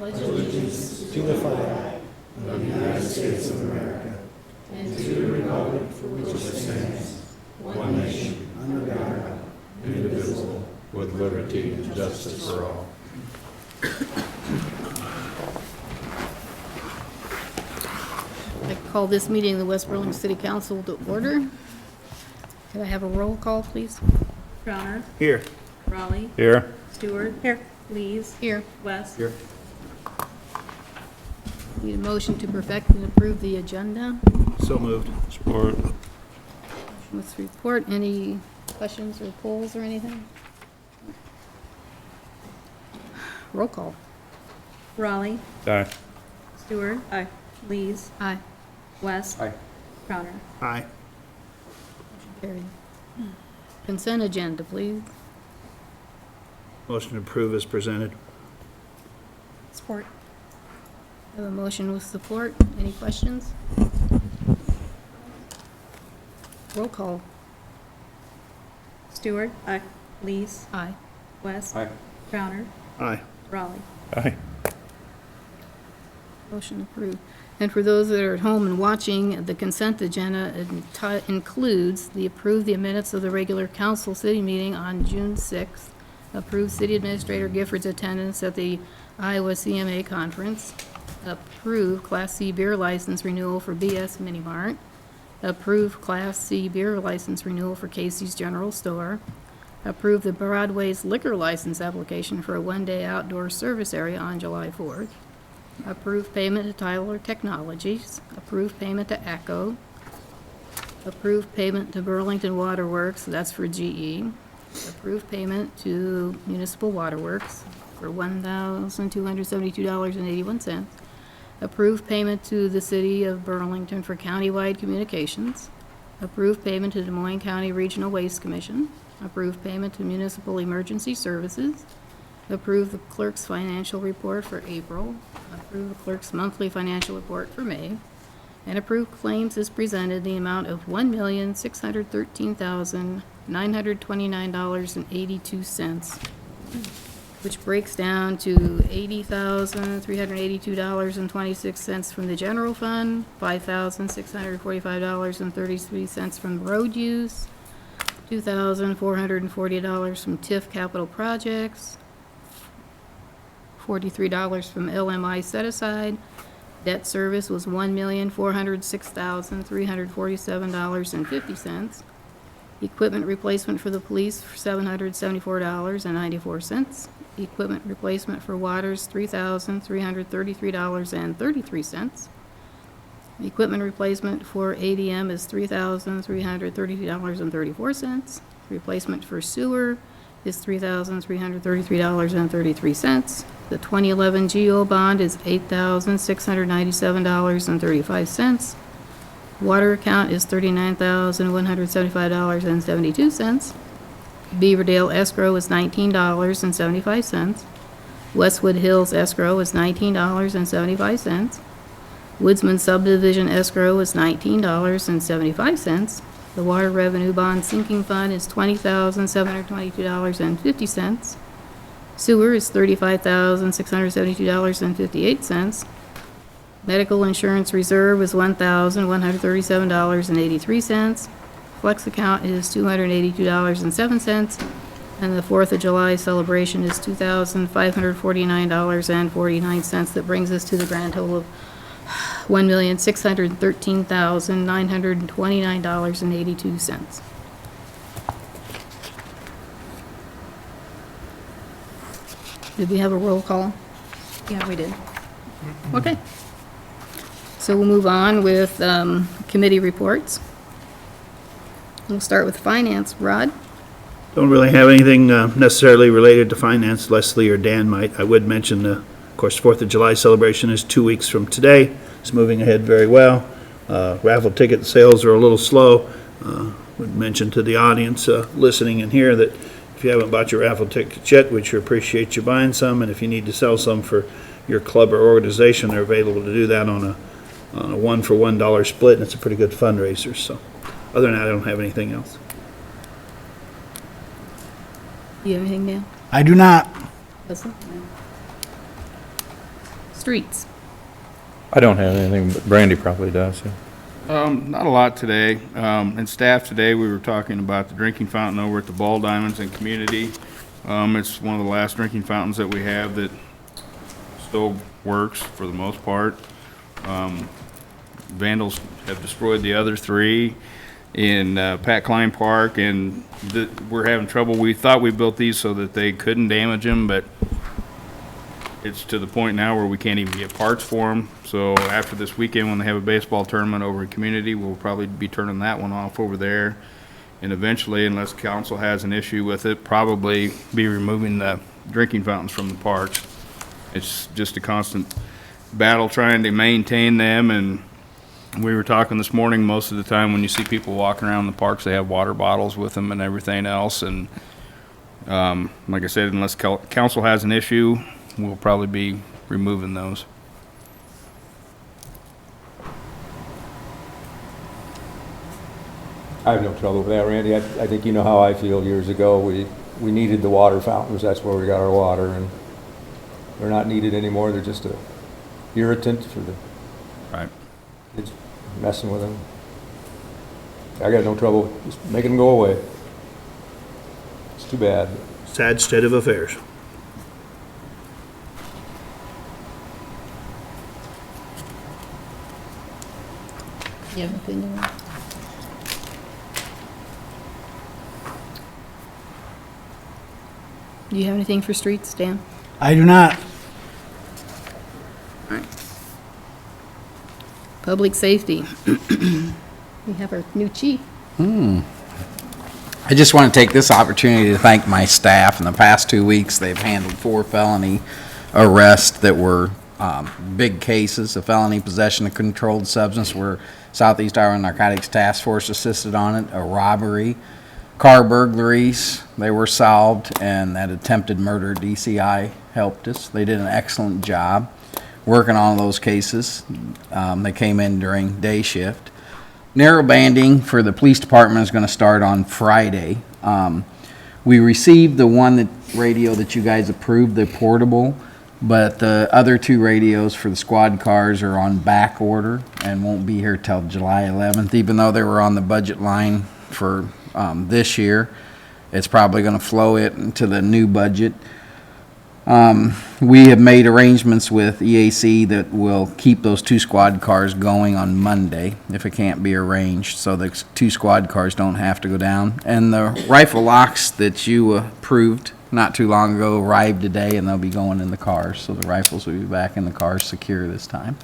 allegiance to the flag of the United States of America and to the republic for which it stands, one nation, under God, indivisible, with liberty and justice for all. I call this meeting of the West Burlington City Council to order. Could I have a roll call, please? Crowner. Here. Raleigh. Here. Stewart. Here. Lees. Here. West. Here. Need a motion to perfect and approve the agenda. So moved. Support. Let's report. Any questions or polls or anything? Roll call. Raleigh. Aye. Stewart. Aye. Lees. Aye. West. Aye. Crowner. Aye. Carried. Consent agenda, please. Motion to approve is presented. Support. I have a motion with support. Any questions? Roll call. Stewart. Aye. Lees. Aye. West. Aye. Crowner. Aye. Raleigh. Aye. Motion approved. And for those that are at home and watching, the consent agenda includes approve the minutes of the regular council city meeting on June 6th, approve city administrator Gifford's attendance at the Iowa CMA conference, approve Class C beer license renewal for BS Mini Mart, approve Class C beer license renewal for Casey's General Store, approve the Broadway's liquor license application for a one-day outdoor service area on July 4th, approve payment to Tyler Technologies, approve payment to ACO, approve payment to Burlington Waterworks, that's for GE, approve payment to Municipal Waterworks for $1,272.81, approve payment to the City of Burlington for countywide communications, approve payment to Des Moines County Regional Waste Commission, approve payment to Municipal Emergency Services, approve the clerk's financial report for April, approve the clerk's monthly financial report for May, and approve claims as presented in the amount of $1,613,929.82, which breaks down to $80,382.26 from the general fund, $5,645.33 from road use, $2,440 from TIF capital projects, $43 from LMI set aside. Debt service was $1,406,347.50. Equipment replacement for the police for $774.94. Equipment replacement for waters, $3,333.33. Equipment replacement for ADM is $3,333.34. Replacement for sewer is $3,333.33. The 2011 GO bond is $8,697.35. Water account is $39,175.72. Beaverdale escrow is $19.75. Westwood Hills escrow is $19.75. Woodsman subdivision escrow is $19.75. The water revenue bond sinking fund is $20,722.50. Sewer is $35,672.58. Medical insurance reserve is $1,137.83. Flex account is $282.07. And the 4th of July celebration is $2,549.49. That brings us to the grand total of $1,613,929.82. Did we have a roll call? Yeah, we did. Okay. So we'll move on with committee reports. We'll start with finance. Rod? Don't really have anything necessarily related to finance. Leslie or Dan might. I would mention, of course, 4th of July celebration is 2 weeks from today. It's moving ahead very well. Raffle ticket sales are a little slow. Would mention to the audience listening in here that if you haven't bought your raffle tickets yet, we'd sure appreciate you buying some. And if you need to sell some for your club or organization, they're available to do that on a $1-for-$1 split, and it's a pretty good fundraiser. So other than that, I don't have anything else. Do you have anything, Dan? I do not. Leslie? Streets. I don't have anything, but Brandy probably does, yeah. Not a lot today. And staff today, we were talking about the drinking fountain over at the Ball Diamonds and Community. It's one of the last drinking fountains that we have that still works for the most part. Vandals have destroyed the other three in Pat Klein Park, and we're having trouble. We thought we built these so that they couldn't damage them, but it's to the point now where we can't even get parts for them. So after this weekend, when they have a baseball tournament over in Community, we'll probably be turning that one off over there. And eventually, unless council has an issue with it, probably be removing the drinking fountains from the parks. It's just a constant battle trying to maintain them. And we were talking this morning, most of the time when you see people walking around the parks, they have water bottles with them and everything else. And like I said, unless council has an issue, we'll probably be removing those. I have no trouble with that, Randy. I think you know how I feel. Years ago, we needed the water fountains. That's where we got our water, and they're not needed anymore. They're just a irritant for the Right. kids messing with them. I got no trouble just making them go away. It's too bad. Sad state of affairs. You have an opinion? Do you have anything for streets, Dan? I do not. Public safety. We have our new chief. I just want to take this opportunity to thank my staff. In the past 2 weeks, they've handled 4 felony arrests that were big cases. A felony possession of controlled substance where Southeast Iowa Narcotics Task Force assisted on it, a robbery, car burglaries, they were solved, and that attempted murder, DCI helped us. They did an excellent job working on those cases. They came in during day shift. Narrow banding for the police department is going to start on Friday. We received the one radio that you guys approved, the portable, but the other 2 radios for the squad cars are on back order and won't be here till July 11th, even though they were on the budget line for this year. It's probably going to flow it into the new budget. We have made arrangements with EAC that will keep those 2 squad cars going on Monday if it can't be arranged, so the 2 squad cars don't have to go down. And the rifle locks that you approved not too long ago arrived today, and they'll be going in the cars, so the rifles will be back in the cars secure this time.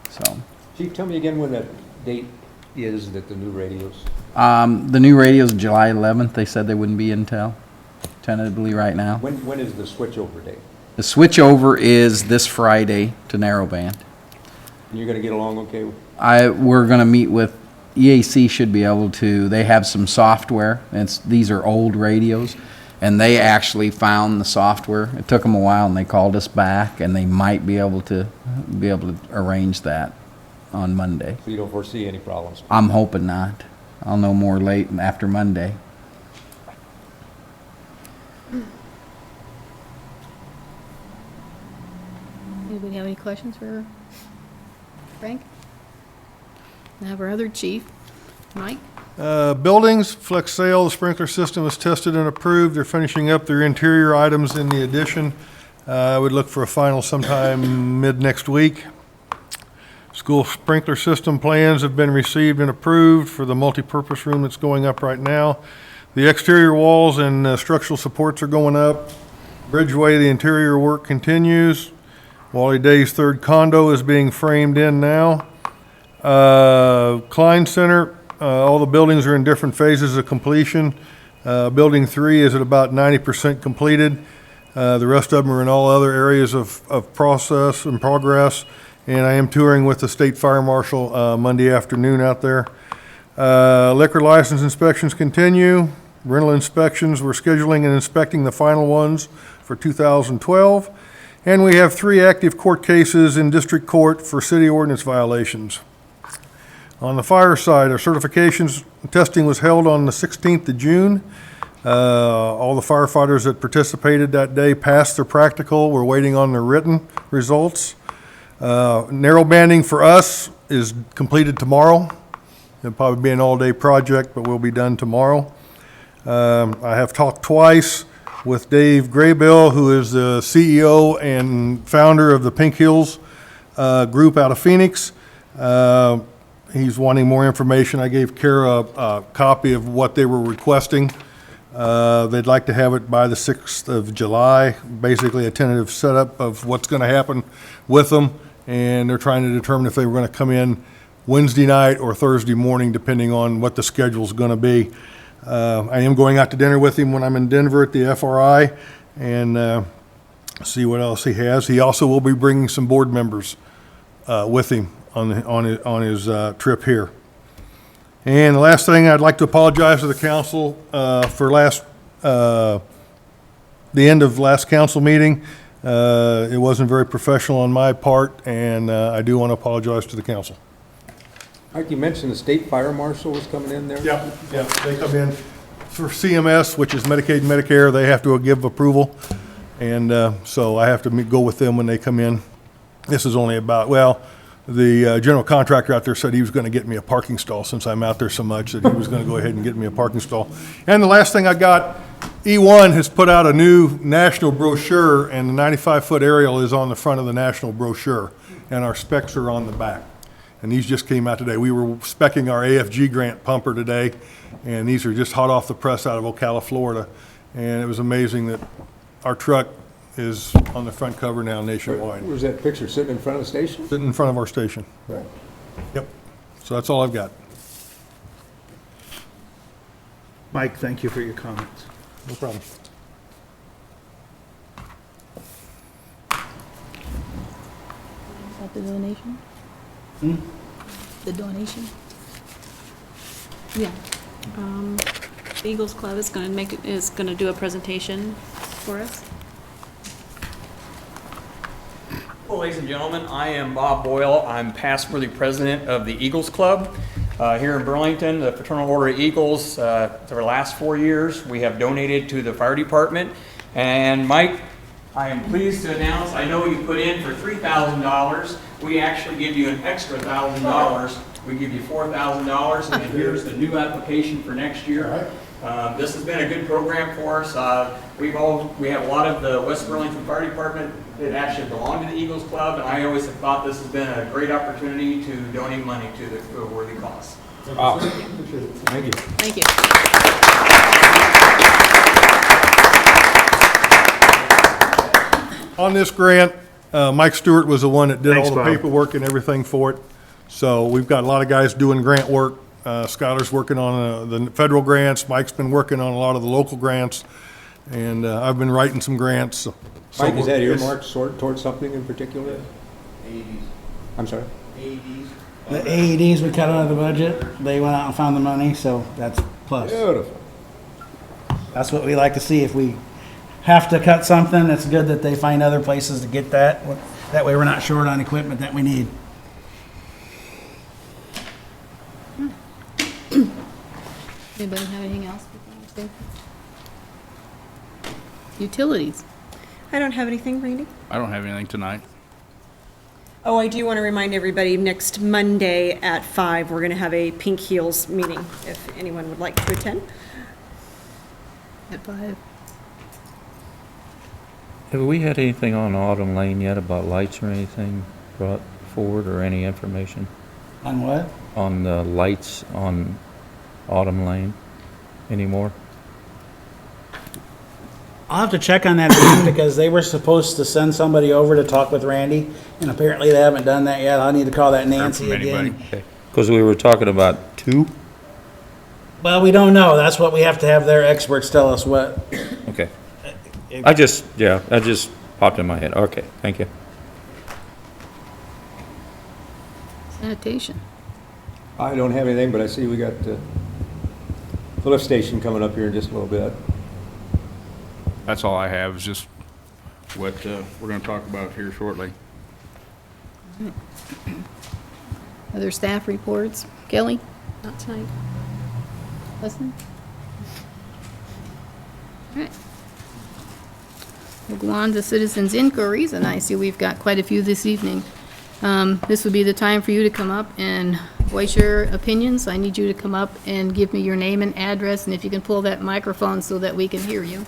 So Chief, tell me again when that date is that the new radios. the new radios July 11th. They said they wouldn't be until tentatively right now. When is the switchover date? The switchover is this Friday to narrowband. And you're going to get along okay with? We're going to meet with EAC. Should be able to. They have some software. These are old radios, and they actually found the software. It took them a while, and they called us back, and they might be able to arrange that on Monday. So you don't foresee any problems? I'm hoping not. I'll know more late after Monday. Anybody have any questions for Frank? We have our other chief, Mike. Buildings, flex sale, the sprinkler system is tested and approved. They're finishing up their interior items in the addition. I would look for a final sometime mid-next week. School sprinkler system plans have been received and approved for the multipurpose room that's going up right now. The exterior walls and structural supports are going up. Bridgeway, the interior work continues. Wally Day's third condo is being framed in now. Klein Center, all the buildings are in different phases of completion. Building 3 is at about 90% completed. The rest of them are in all other areas of process and progress. And I am touring with the state fire marshal Monday afternoon out there. Liquor license inspections continue. Rental inspections, we're scheduling and inspecting the final ones for 2012. And we have 3 active court cases in district court for city ordinance violations. On the fire side, our certifications testing was held on the 16th of June. All the firefighters that participated that day passed their practical. We're waiting on their written results. Narrow banding for us is completed tomorrow. It'll probably be an all-day project, but we'll be done tomorrow. I have talked twice with Dave Graybill, who is the CEO and founder of the Pink Hills group out of Phoenix. He's wanting more information. I gave Kara a copy of what they were requesting. They'd like to have it by the 6th of July, basically a tentative setup of what's going to happen with them. And they're trying to determine if they were going to come in Wednesday night or Thursday morning, depending on what the schedule's going to be. I am going out to dinner with him when I'm in Denver at the FRI and see what else he has. He also will be bringing some board members with him on his trip here. And the last thing, I'd like to apologize to the council for the end of last council meeting. It wasn't very professional on my part, and I do want to apologize to the council. Mike, you mentioned the state fire marshal was coming in there? Yeah, they come in for CMS, which is Medicaid and Medicare. They have to give approval, and so I have to go with them when they come in. This is only about, well, the general contractor out there said he was going to get me a parking stall since I'm out there so much, that he was going to go ahead and get me a parking stall. And the last thing I got, E1 has put out a new national brochure, and the 95-foot aerial is on the front of the national brochure, and our specs are on the back. And these just came out today. We were speccing our AFG grant pumper today, and these are just hot off the press out of Ocala, Florida. And it was amazing that our truck is on the front cover now nationwide. Where's that picture, sitting in front of the station? Sitting in front of our station. Right. Yep. So that's all I've got. Mike, thank you for your comments. No problem. Is that the donation? The donation? Yeah. The Eagles Club is going to do a presentation for us. Well, ladies and gentlemen, I am Bob Boyle. I'm past worthy president of the Eagles Club here in Burlington, the Fraternal Order of Eagles. For the last 4 years, we have donated to the fire department. And Mike, I am pleased to announce, I know you put in for $3,000. We actually give you an extra $1,000. We give you $4,000, and here's the new application for next year. This has been a good program for us. We have a lot of the West Burlington Fire Department that actually belong to the Eagles Club, and I always have thought this has been a great opportunity to donate money to a worthy cause. Awesome. Thank you. Thank you. On this grant, Mike Stewart was the one that did Thanks, all the Bob. paperwork and everything for it. So we've got a lot of guys doing grant work. Skylar's working on the federal grants. Mike's been working on a lot of the local grants. And I've been writing some grants. So Mike, is that it's- earmarked towards something in particular? I'm sorry? The AEDs we cut out of the budget, they went out and found the money, so that's plus. Beautiful. That's what we like to see. If we have to cut something, it's good that they find other places to get that. That way we're not short on equipment that we need. Anybody have anything else? Utilities. I don't have anything, Randy. I don't have anything tonight. Oh, I do want to remind everybody, next Monday at 5, we're going to have a Pink Heels meeting, if anyone would like to attend. At 5. Have we had anything on Autumn Lane yet about lights or anything brought forward, or any information On what? on the lights on Autumn Lane anymore? I'll have to check on that again because they were supposed to send somebody over to talk with Randy, and apparently they haven't done that yet. I'll need to call that Nancy from anybody. again. Because we were talking about 2? Well, we don't know. That's what we have to have their experts tell us what. Okay. I just popped in my head. Okay, thank you. Sanitation. I don't have anything, but I see we got the lift station coming up here in just a little bit. That's all I have, is just what we're going to talk about here shortly. Other staff reports? Kelly? Not tonight. Listen? Right. We'll go on to citizens' inquiries, and I see we've got quite a few this evening. This would be the time for you to come up and voice your opinions. I need you to come up and give me your name and address, and if you can pull that microphone so that we can hear you.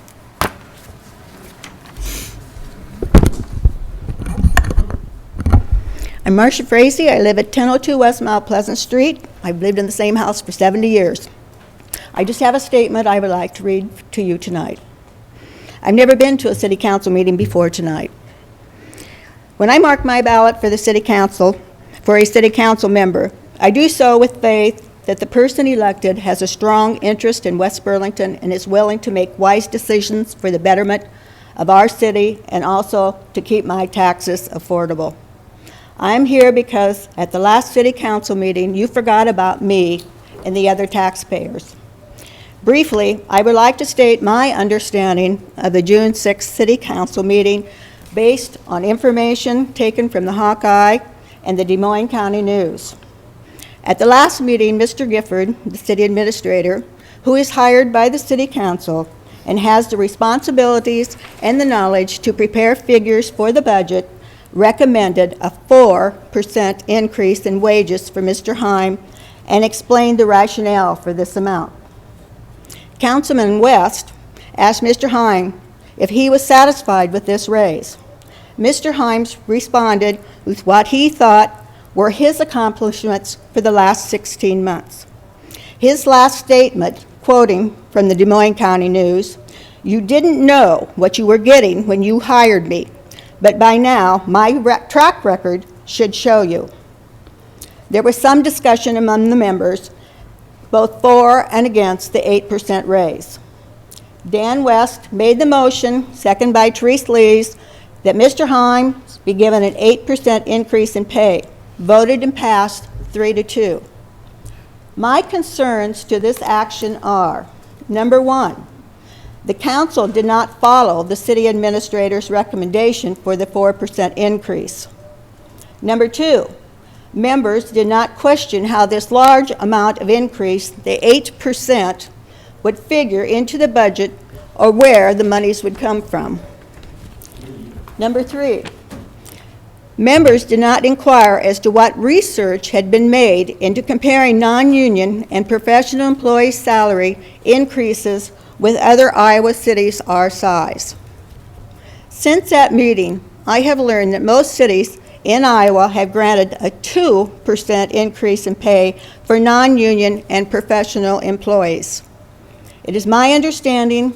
I'm Marcia Frazee. I live at 1002 West Mount Pleasant Street. I've lived in the same house for 70 years. I just have a statement I would like to read to you tonight. I've never been to a city council meeting before tonight. When I mark my ballot for the city council, for a city council member, I do so with faith that the person elected has a strong interest in West Burlington and is willing to make wise decisions for the betterment of our city and also to keep my taxes affordable. I'm here because at the last city council meeting, you forgot about me and the other taxpayers. Briefly, I would like to state my understanding of the June 6th city council meeting based on information taken from the Hawkeye and the Des Moines County News. At the last meeting, Mr. Gifford, the city administrator, who is hired by the city council and has the responsibilities and the knowledge to prepare figures for the budget, recommended a 4% increase in wages for Mr. Heim and explained the rationale for this amount. Councilman West asked Mr. Heim if he was satisfied with this raise. Mr. Heim responded with what he thought were his accomplishments for the last 16 months. His last statement, quoting from the Des Moines County News, "You didn't know what you were getting when you hired me, but by now, my track record should show you." There was some discussion among the members, both for and against the 8% raise. Dan West made the motion, seconded by Therese Lees, that Mr. Heim be given an 8% increase in pay, voted and passed 3-2. My concerns to this action are, number one, the council did not follow the city administrator's recommendation for the 4% increase. Number two, members did not question how this large amount of increase, the 8%, would figure into the budget or where the monies would come from. Number three, members did not inquire as to what research had been made into comparing non-union and professional employees' salary increases with other Iowa cities our size. Since that meeting, I have learned that most cities in Iowa have granted a 2% increase in pay for non-union and professional employees. It is my understanding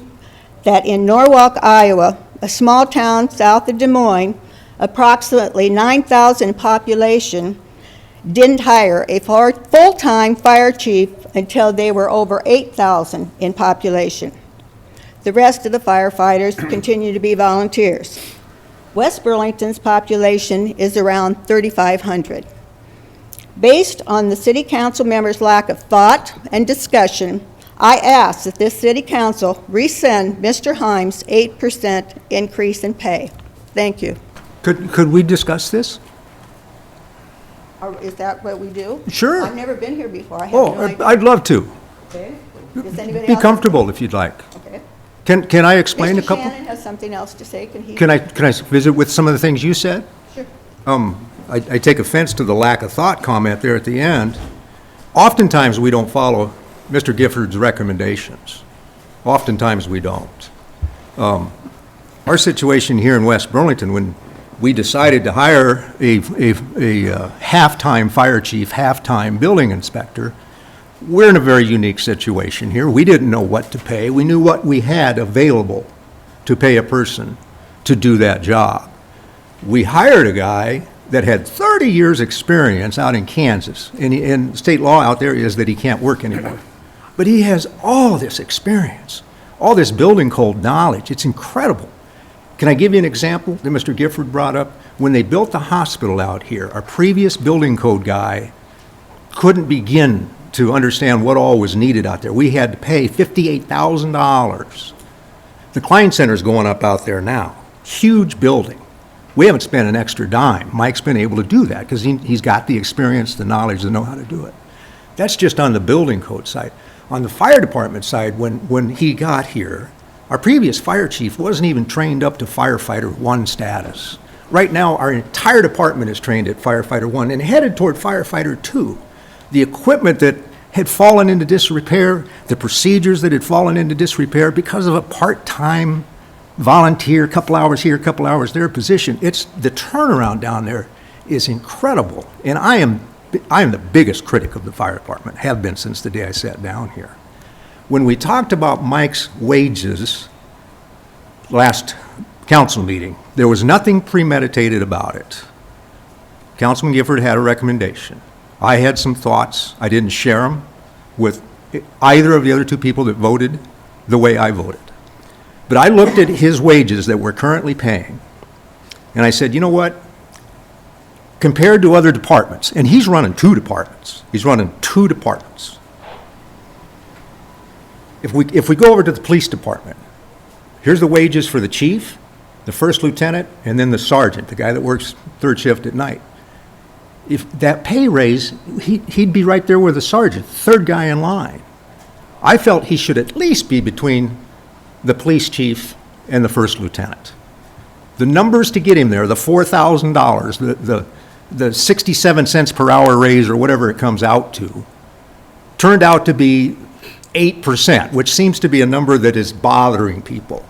that in Norwalk, Iowa, a small town south of Des Moines, approximately 9,000 population, didn't hire a full-time fire chief until they were over 8,000 in population. The rest of the firefighters continue to be volunteers. West Burlington's population is around 3,500. Based on the city council members' lack of thought and discussion, I ask that this city council rescind Mr. Heim's 8% increase in pay. Thank you. Could we discuss this? Or is that what we do? Sure. I've never been here before. I have no idea. I'd love to. Okay. Does anybody Be else? comfortable if you'd like. Okay. Can I explain a Mr. couple? Shannon has something else to say. Can he? Can I visit with some of the things you said? Sure. I take offense to the lack of thought comment there at the end. Oftentimes, we don't follow Mr. Gifford's recommendations. Oftentimes, we don't. Our situation here in West Burlington, when we decided to hire a half-time fire chief, half-time building inspector, we're in a very unique situation here. We didn't know what to pay. We knew what we had available to pay a person to do that job. We hired a guy that had 30 years' experience out in Kansas, and state law out there is that he can't work anymore. But he has all this experience, all this building code knowledge. It's incredible. Can I give you an example that Mr. Gifford brought up? When they built the hospital out here, our previous building code guy couldn't begin to understand what all was needed out there. We had to pay $58,000. The Klein Center's going up out there now. Huge building. We haven't spent an extra dime. Mike's been able to do that because he's got the experience, the knowledge to know how to do it. That's just on the building code side. On the fire department side, when he got here, Our previous fire chief wasn't even trained up to firefighter 1 status. Right now, our entire department is trained at firefighter 1 and headed toward firefighter 2. The equipment that had fallen into disrepair, the procedures that had fallen into disrepair because of a part-time volunteer, couple hours here, couple hours there position, the turnaround down there is incredible. And I am the biggest critic of the fire department, have been since the day I sat down here. When we talked about Mike's wages last council meeting, there was nothing premeditated about it. Councilman Gifford had a recommendation. I had some thoughts. I didn't share them with either of the other two people that voted the way I voted. But I looked at his wages that we're currently paying, and I said, you know what? Compared to other departments, and he's running 2 departments. He's running 2 departments. If we go over to the police department, here's the wages for the chief, the first lieutenant, and then the sergeant, the guy that works 3rd shift at night. If that pay raise, he'd be right there with the sergeant, 3rd guy in line. I felt he should at least be between the police chief and the first lieutenant. The numbers to get him there, the $4,000, the 67 cents per hour raise or whatever it comes out to, turned out to be 8%, which seems to be a number that is bothering people.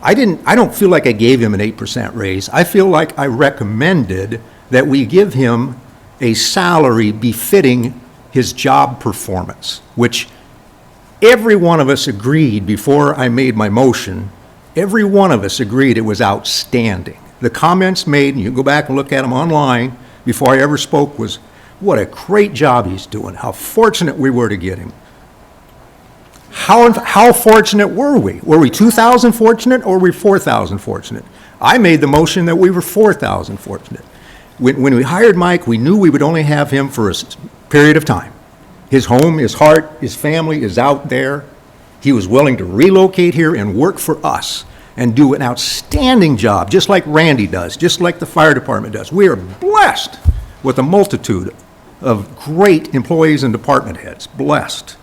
I don't feel like I gave him an 8% raise. I feel like I recommended that we give him a salary befitting his job performance, which every one of us agreed before I made my motion, every one of us agreed it was outstanding. The comments made, and you go back and look at them online before I ever spoke, was what a great job he's doing, how fortunate we were to get him. How fortunate were we? Were we 2,000 fortunate or were we 4,000 fortunate? I made the motion that we were 4,000 fortunate. When we hired Mike, we knew we would only have him for a period of time. His home, his heart, his family is out there. He was willing to relocate here and work for us and do an outstanding job, just like Randy does, just like the fire department does. We are blessed with a multitude of great employees and department heads, blessed.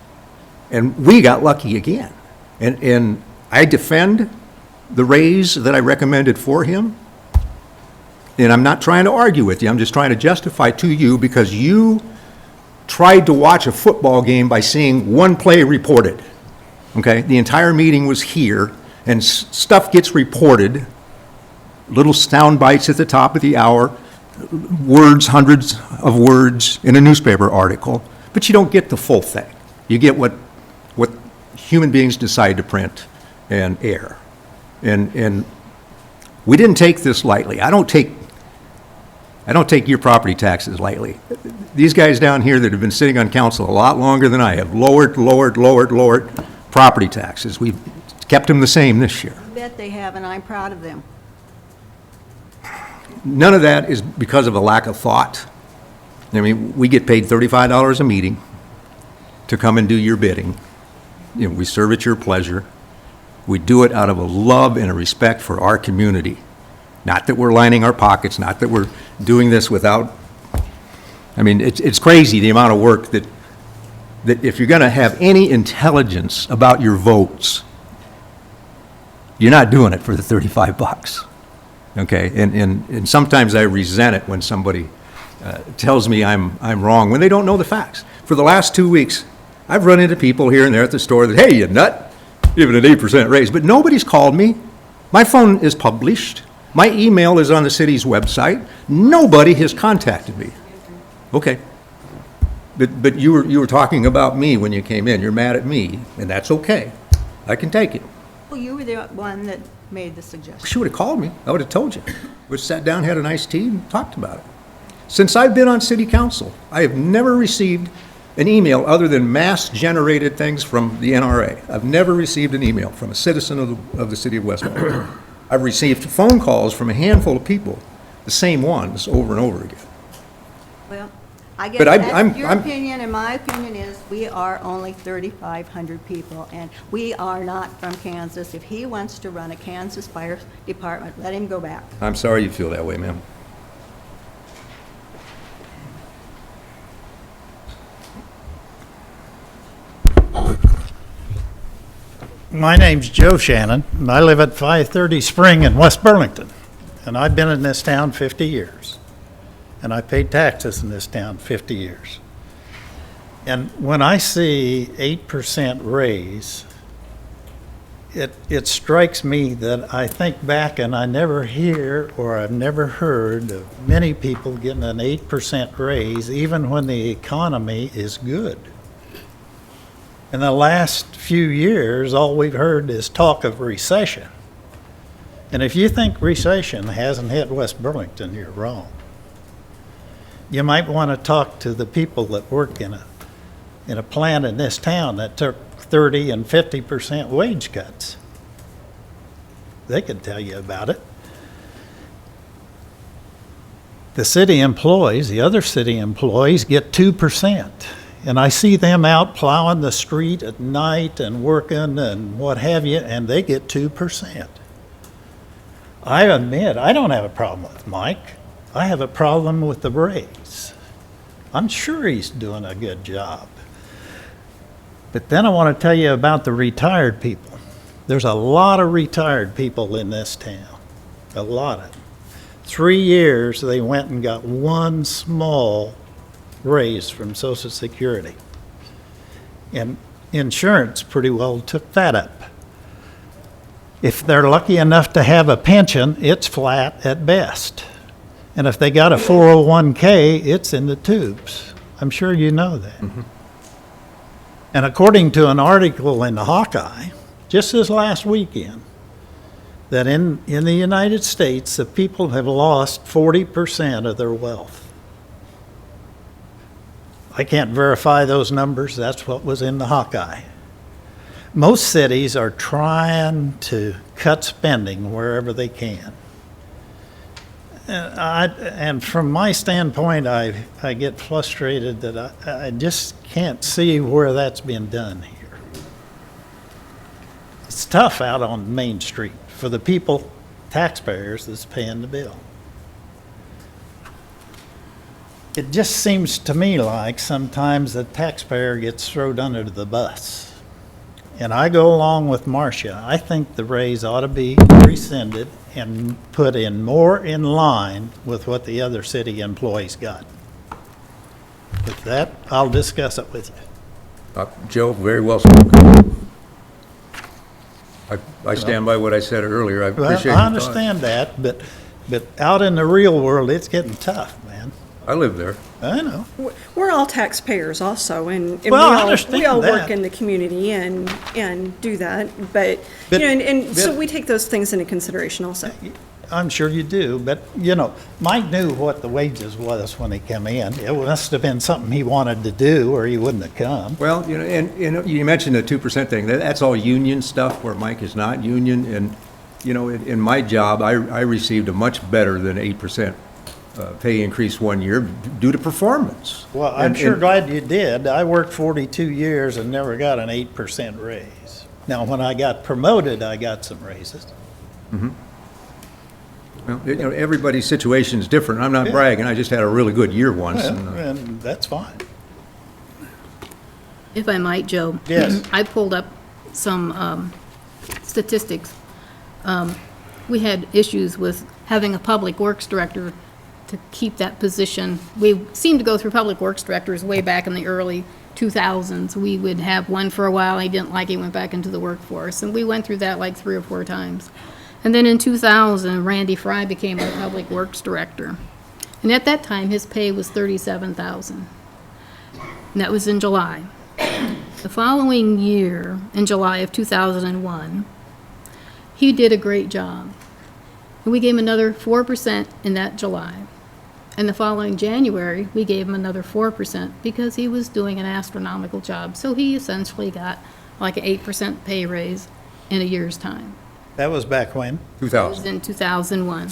And we got lucky again. And I defend the raise that I recommended for him. And I'm not trying to argue with you. I'm just trying to justify to you because you tried to watch a football game by seeing one play reported. Okay? The entire meeting was here, and stuff gets reported, little sound bites at the top of the hour, words, hundreds of words in a newspaper article, but you don't get the full thing. You get what human beings decide to print and air. And we didn't take this lightly. I don't take your property taxes lightly. These guys down here that have been sitting on council a lot longer than I have lowered property taxes. We've kept them the same this year. I bet they have, and I'm proud of them. None of that is because of a lack of thought. I mean, we get paid $35 a meeting to come and do your bidding. You know, we serve at your pleasure. We do it out of a love and a respect for our community. Not that we're lining our pockets, not that we're doing this without, I mean, it's crazy the amount of work that if you're gonna have any intelligence about your votes, you're not doing it for the $35, okay? And sometimes I resent it when somebody tells me I'm wrong when they don't know the facts. For the last 2 weeks, I've run into people here and there at the store that, hey, you nut, give it an 8% raise, but nobody's called me. My phone is published. My email is on the city's website. Nobody has contacted me. Okay. But you were talking about me when you came in. You're mad at me, and that's okay. I can take it. Well, you were the one that made the suggestion. She would have called me. I would have told you. We sat down, had a nice tea, and talked about it. Since I've been on city council, I have never received an email other than mass-generated things from the NRA. I've never received an email from a citizen of the city of West Palm. I've received phone calls from a handful of people, the same ones over and over again. Well, I guess But that's your I'm- opinion, and my opinion is we are only 3,500 people, and we are not from Kansas. If he wants to run a Kansas fire department, let him go back. I'm sorry you feel that way, ma'am. My name's Joe Shannon, and I live at 530 Spring in West Burlington. And I've been in this town 50 years. And I paid taxes in this town 50 years. And when I see 8% raise, it strikes me that I think back and I never hear or I've never heard of many people getting an 8% raise even when the economy is good. In the last few years, all we've heard is talk of recession. And if you think recession hasn't hit West Burlington, you're wrong. You might want to talk to the people that work in a plant in this town that took 30 and 50% wage cuts. They could tell you about it. The city employees, the other city employees, get 2%. And I see them out plowing the street at night and working and what have you, and they get 2%. I admit, I don't have a problem with Mike. I have a problem with the raise. I'm sure he's doing a good job. But then I want to tell you about the retired people. There's a lot of retired people in this town, a lot of them. 3 years, they went and got one small raise from Social Security. And insurance pretty well took that up. If they're lucky enough to have a pension, it's flat at best. And if they got a 401k, it's in the tubes. I'm sure you know that. Mm-hmm. And according to an article in the Hawkeye, just this last weekend, that in the United States, the people have lost 40% of their wealth. I can't verify those numbers. That's what was in the Hawkeye. Most cities are trying to cut spending wherever they can. And from my standpoint, I get frustrated that I just can't see where that's been done here. It's tough out on Main Street for the people, taxpayers, that's paying the bill. It just seems to me like sometimes the taxpayer gets thrown under the bus. And I go along with Marcia. I think the raise ought to be rescinded and put in more in line with what the other city employees got. With that, I'll discuss it with you. Joe, very well spoken. I stand by what I said earlier. I appreciate your I understand that, but out in the real world, it's getting tough, man. I live there. I know. We're all taxpayers also, and Well, I understand we all that. work in the community and do that, but you know, and so we take those things into consideration also. I'm sure you do, but, you know, Mike knew what the wages was when he came in. It must have been something he wanted to do, or he wouldn't have come. Well, you know, and you mentioned the 2% thing. That's all union stuff where Mike is not union. And, you know, in my job, I received a much better than 8% pay increase 1 year due to performance. Well, I'm sure glad you did. I worked 42 years and never got an 8% raise. Now, when I got promoted, I got some raises. Mm-hmm. Well, you know, everybody's situation is different. I'm not bragging. I just had a really good year once. Well, and that's fine. If I might, Joe. Yes. I pulled up some statistics. We had issues with having a public works director to keep that position. We seemed to go through public works directors way back in the early 2000s. We would have one for a while. He didn't like it, went back into the workforce. And we went through that like 3 or 4 times. And then in 2000, Randy Fry became our public works director. And at that time, his pay was $37,000. And that was in July. The following year, in July of 2001, he did a great job. And we gave him another 4% in that July. And the following January, we gave him another 4% because he was doing an astronomical job. So he essentially got like an 8% pay raise in a year's time. That was back when? 2000. It was in 2001,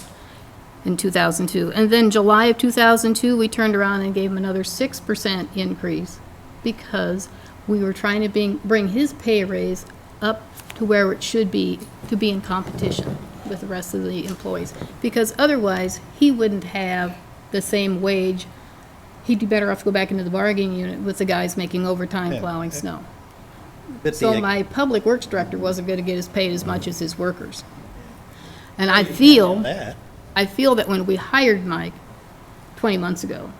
in 2002. And then July of 2002, we turned around and gave him another 6% increase because we were trying to bring his pay raise up to where it should be to be in competition with the rest of the employees. Because otherwise, he wouldn't have the same wage. He'd be better off to go back into the bargaining unit with the guys making overtime plowing snow. But So the- my public works director wasn't gonna get as paid as much as his workers. And I feel that when we hired Mike 20 months ago,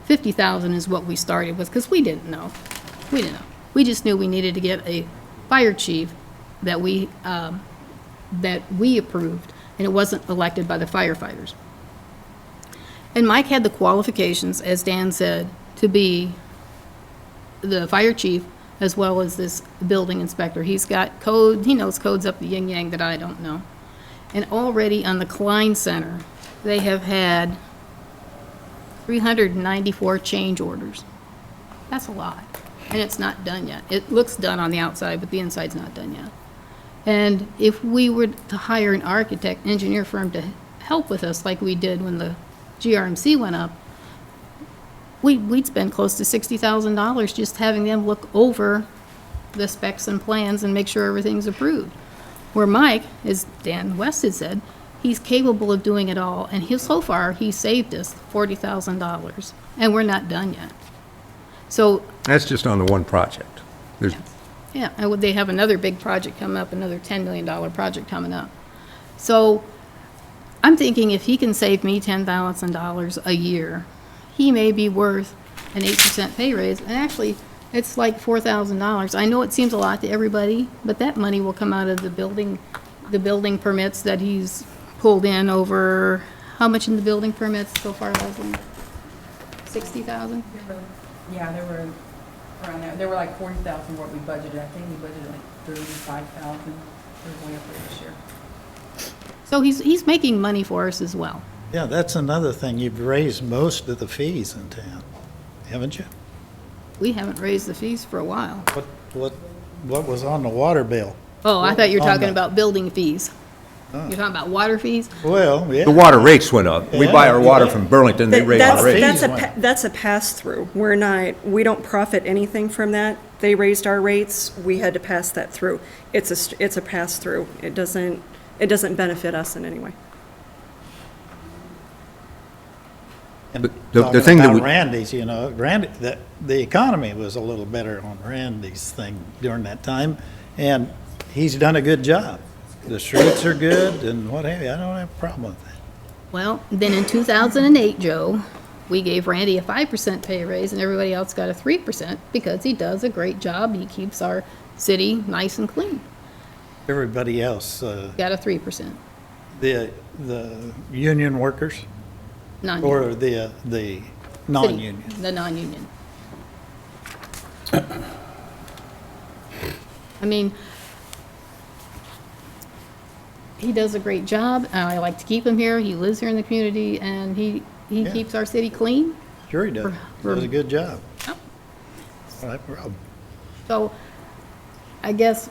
50,000 is what we started with, because we didn't know. We didn't know. We just knew we needed to get a fire chief that we approved, and it wasn't elected by the firefighters. And Mike had the qualifications, as Dan said, to be the fire chief as well as this building inspector. He's got code, he knows codes up the yin-yang that I don't know. And already on the Klein Center, they have had 394 change orders. That's a lot. And it's not done yet. It looks done on the outside, but the inside's not done yet. And if we were to hire an architect, engineer firm to help with us like we did when the GRMC went up, we'd spend close to $60,000 just having them look over the specs and plans and make sure everything's approved. Where Mike, as Dan West had said, he's capable of doing it all, and so far, he saved us $40,000, and we're not done yet. So, That's just on the one project. There's, yeah, and they have another big project coming up, another $10 million project coming up. So, I'm thinking if he can save me $10,000 a year, he may be worth an 8% pay raise, and actually, it's like $4,000. I know it seems a lot to everybody, but that money will come out of the building permits that he's pulled in over, how much in the building permits so far, Leslie? 60,000? Yeah, there were around there. There were like 40,000 what we budgeted. I think we budgeted like 35,000. We're way up there this year. So he's making money for us as well. Yeah, that's another thing. You've raised most of the fees in town, haven't you? We haven't raised the fees for a while. What was on the water bill? Oh, I thought you were On talking the- about building fees. You're talking about water fees? Well, yeah. the water rates went up. We buy our water from Burlington, they raise That's, the rates. that's a pass-through. We don't profit anything from that. They raised our rates, we had to pass that through. It's a pass-through. It doesn't benefit us in any way. And The talking thing that about we- Randy's, you know, the economy was a little better on Randy's thing during that time, and he's done a good job. The streets are good and what have you. I don't have a problem with that. Well, then in 2008, Joe, we gave Randy a 5% pay raise and everybody else got a 3% because he does a great job. He keeps our city nice and clean. Everybody else, Got a 3%. the union workers Non-union. or the non-union. City, the non-union. I mean, he does a great job. I like to keep him here. He lives here in the community, and he Yeah. keeps our city clean. Sure he does. Does a good job. Yep. All right, problem. So I guess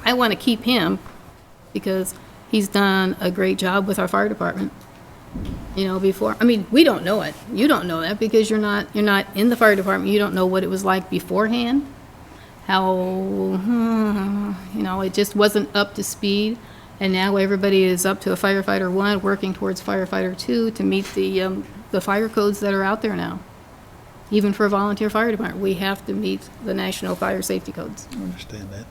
I want to keep him because he's done a great job with our fire department. You know, before, I mean, we don't know it. You don't know that because you're not in the fire department. You don't know what it was like beforehand. How, you know, it just wasn't up to speed. And now everybody is up to a firefighter 1, working towards firefighter 2 to meet the fire codes that are out there now. Even for a volunteer fire department, we have to meet the national fire safety codes. I understand that.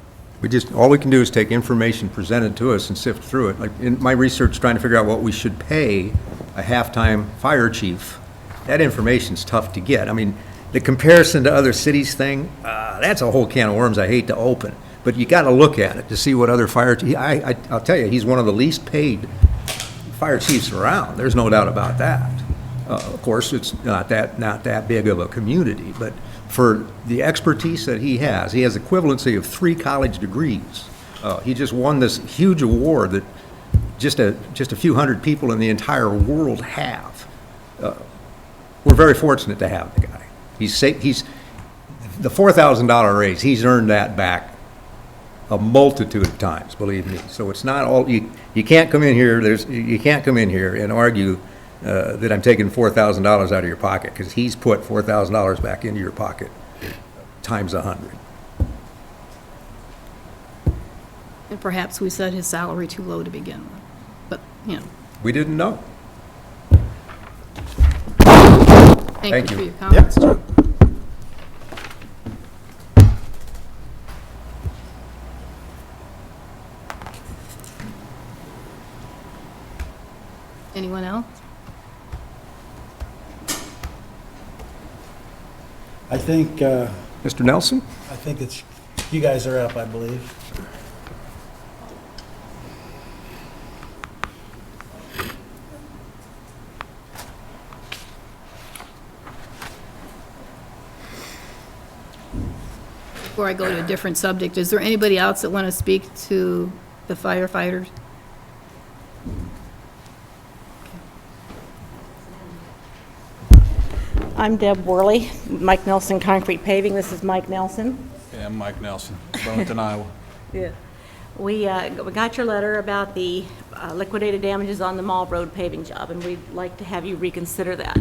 All we can do is take information presented to us and sift through it. Like in my research, trying to figure out what we should pay a half-time fire chief, that information's tough to get. I mean, the comparison to other cities thing, that's a whole can of worms I hate to open. But you got to look at it to see what other fire, I'll tell you, he's one of the least paid fire chiefs around. There's no doubt about that. Of course, it's not that big of a community, but for the expertise that he has equivalency of 3 college degrees. He just won this huge award that just a few hundred people in the entire world have. We're very fortunate to have the guy. He's the $4,000 raise. He's earned that back a multitude of times, believe me. So it's not all you can't come in here. You can't come in here and argue that I'm taking $4,000 out of your pocket, because he's put $4,000 back into your pocket times 100. And perhaps we set his salary too low to begin with. But, you know, We didn't know. thank Thank you for you. your comments, Joe. Anyone else? I think, Mr. Nelson? I think it's, you guys are up, I believe. Before I go to a different subject, is there anybody else that want to speak to the firefighters? I'm Deb Worley, Mike Nelson Concrete Paving. This is Mike Nelson. Yeah, I'm Mike Nelson, Burlington, Iowa. Yeah. We got your letter about the liquidated damages on the Mall Road paving job, and we'd like to have you reconsider that.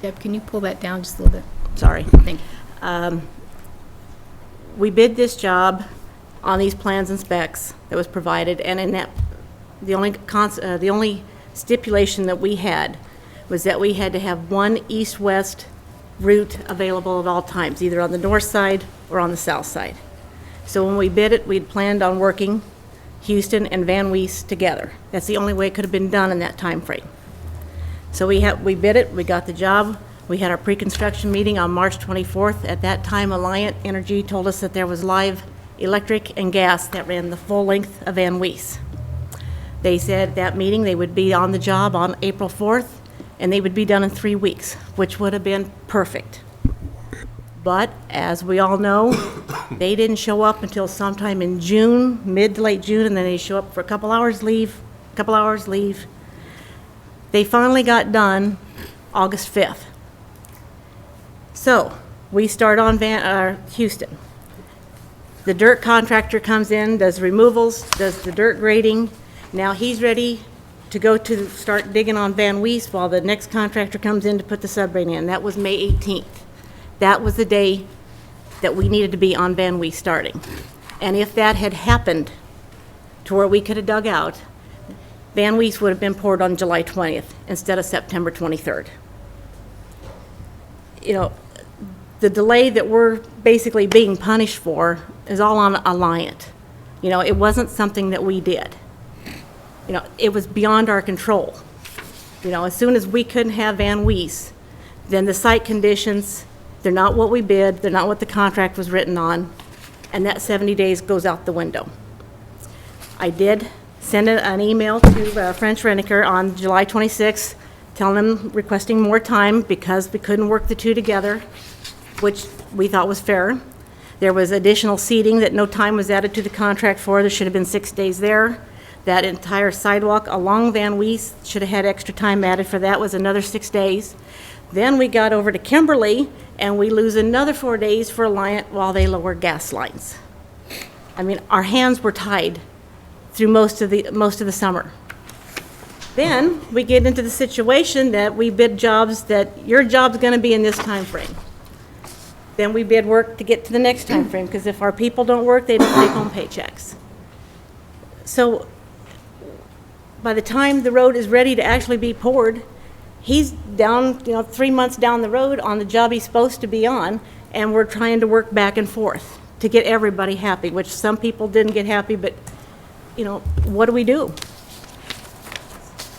Deb, can you pull that down just a little bit? Sorry. Thank you. We bid this job on these plans and specs that was provided, and in that, the only stipulation that we had was that we had to have one east-west route available at all times, either on the north side or on the south side. So when we bid it, we'd planned on working Houston and Van Wees together. That's the only way it could have been done in that time frame. So we bid it, we got the job. We had our pre-construction meeting on March 24th. At that time, Alliant Energy told us that there was live electric and gas that ran the full length of Van Wees. They said at that meeting they would be on the job on April 4th, and they would be done in 3 weeks, which would have been perfect. But as we all know, they didn't show up until sometime in June, mid to late June, and then they show up for a couple hours, leave, couple hours, leave. They finally got done August 5th. So we start on Houston. The dirt contractor comes in, does removals, does the dirt grading. Now he's ready to go to start digging on Van Wees while the next contractor comes in to put the subbrain in. That was May 18th. That was the day that we needed to be on Van Wees starting. And if that had happened to where we could have dug out, Van Wees would have been poured on July 20th instead of September 23rd. You know, the delay that we're basically being punished for is all on Alliant. You know, it wasn't something that we did. You know, it was beyond our control. You know, as soon as we couldn't have Van Wees, then the site conditions, they're not what we bid, they're not what the contract was written on, and that 70 days goes out the window. I did send an email to French Reniker on July 26th, telling them, requesting more time because we couldn't work the two together, which we thought was fair. There was additional seating that no time was added to the contract for. There should have been 6 days there. That entire sidewalk along Van Wees should have had extra time added for that, was another 6 days. Then we got over to Kimberly, and we lose another 4 days for Alliant while they lower gas lines. I mean, our hands were tied through most of the summer. Then we get into the situation that we bid jobs that your job's going to be in this time frame. Then we bid work to get to the next time frame, because if our people don't work, they don't take home paychecks. So by the time the road is ready to actually be poured, he's down, 3 months down the road on the job he's supposed to be on, and we're trying to work back and forth to get everybody happy, which some people didn't get happy, but, what do we do?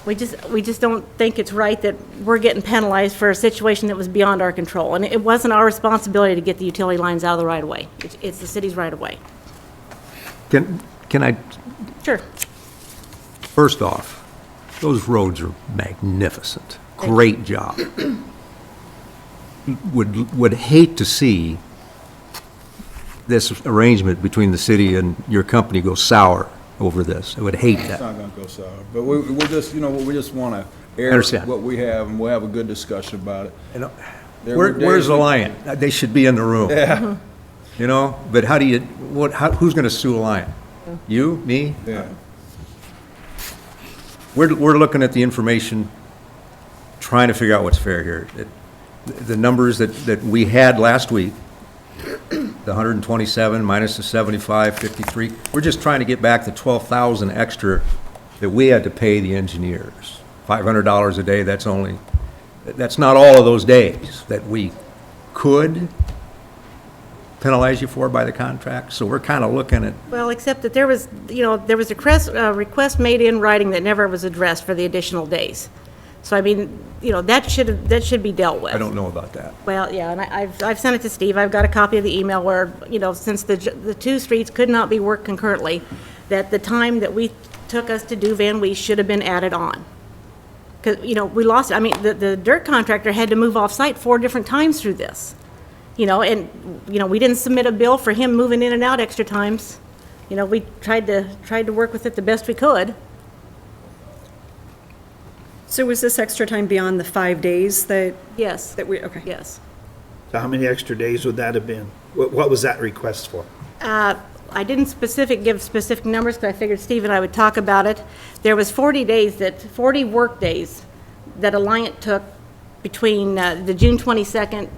We just don't think it's right that we're getting penalized for a situation that was beyond our control. And it wasn't our responsibility to get the utility lines out of the right-of-way. It's the city's right-of-way. Can I? Sure. First off, those roads are magnificent. Great job. Would hate to see this arrangement between the city and your company go sour over this. I would hate that. It's not gonna go sour, but we just, we just wanna air Understand. what we have, and we'll have a good discussion about it. Where's Alliant? They should be in the room. Yeah. But how do you, who's gonna sue Alliant? You, me? Yeah. We're looking at the information, trying to figure out what's fair here. The numbers that we had last week, the 127 minus the 75, 53, we're just trying to get back the 12,000 extra that we had to pay the engineers. $500 a day, that's not all of those days that we could penalize you for by the contract, so we're kind of looking at, Well, except that there was a request made in writing that never was addressed for the additional days. So, I mean, that should be dealt with. I don't know about that. Well, yeah, and I've sent it to Steve. I've got a copy of the email where, since the two streets could not be worked concurrently, that the time that we took us to do Van Weiss should have been added on. Because, we lost, I mean, the dirt contractor had to move off-site 4 different times through this. And we didn't submit a bill for him moving in and out extra times. We tried to work with it the best we could. So was this extra time beyond the 5 days that? Yes. Okay. Yes. So how many extra days would that have been? What was that request for? I didn't give specific numbers because I figured Steve and I would talk about it. There was 40 work days that Alliant took between the June 22nd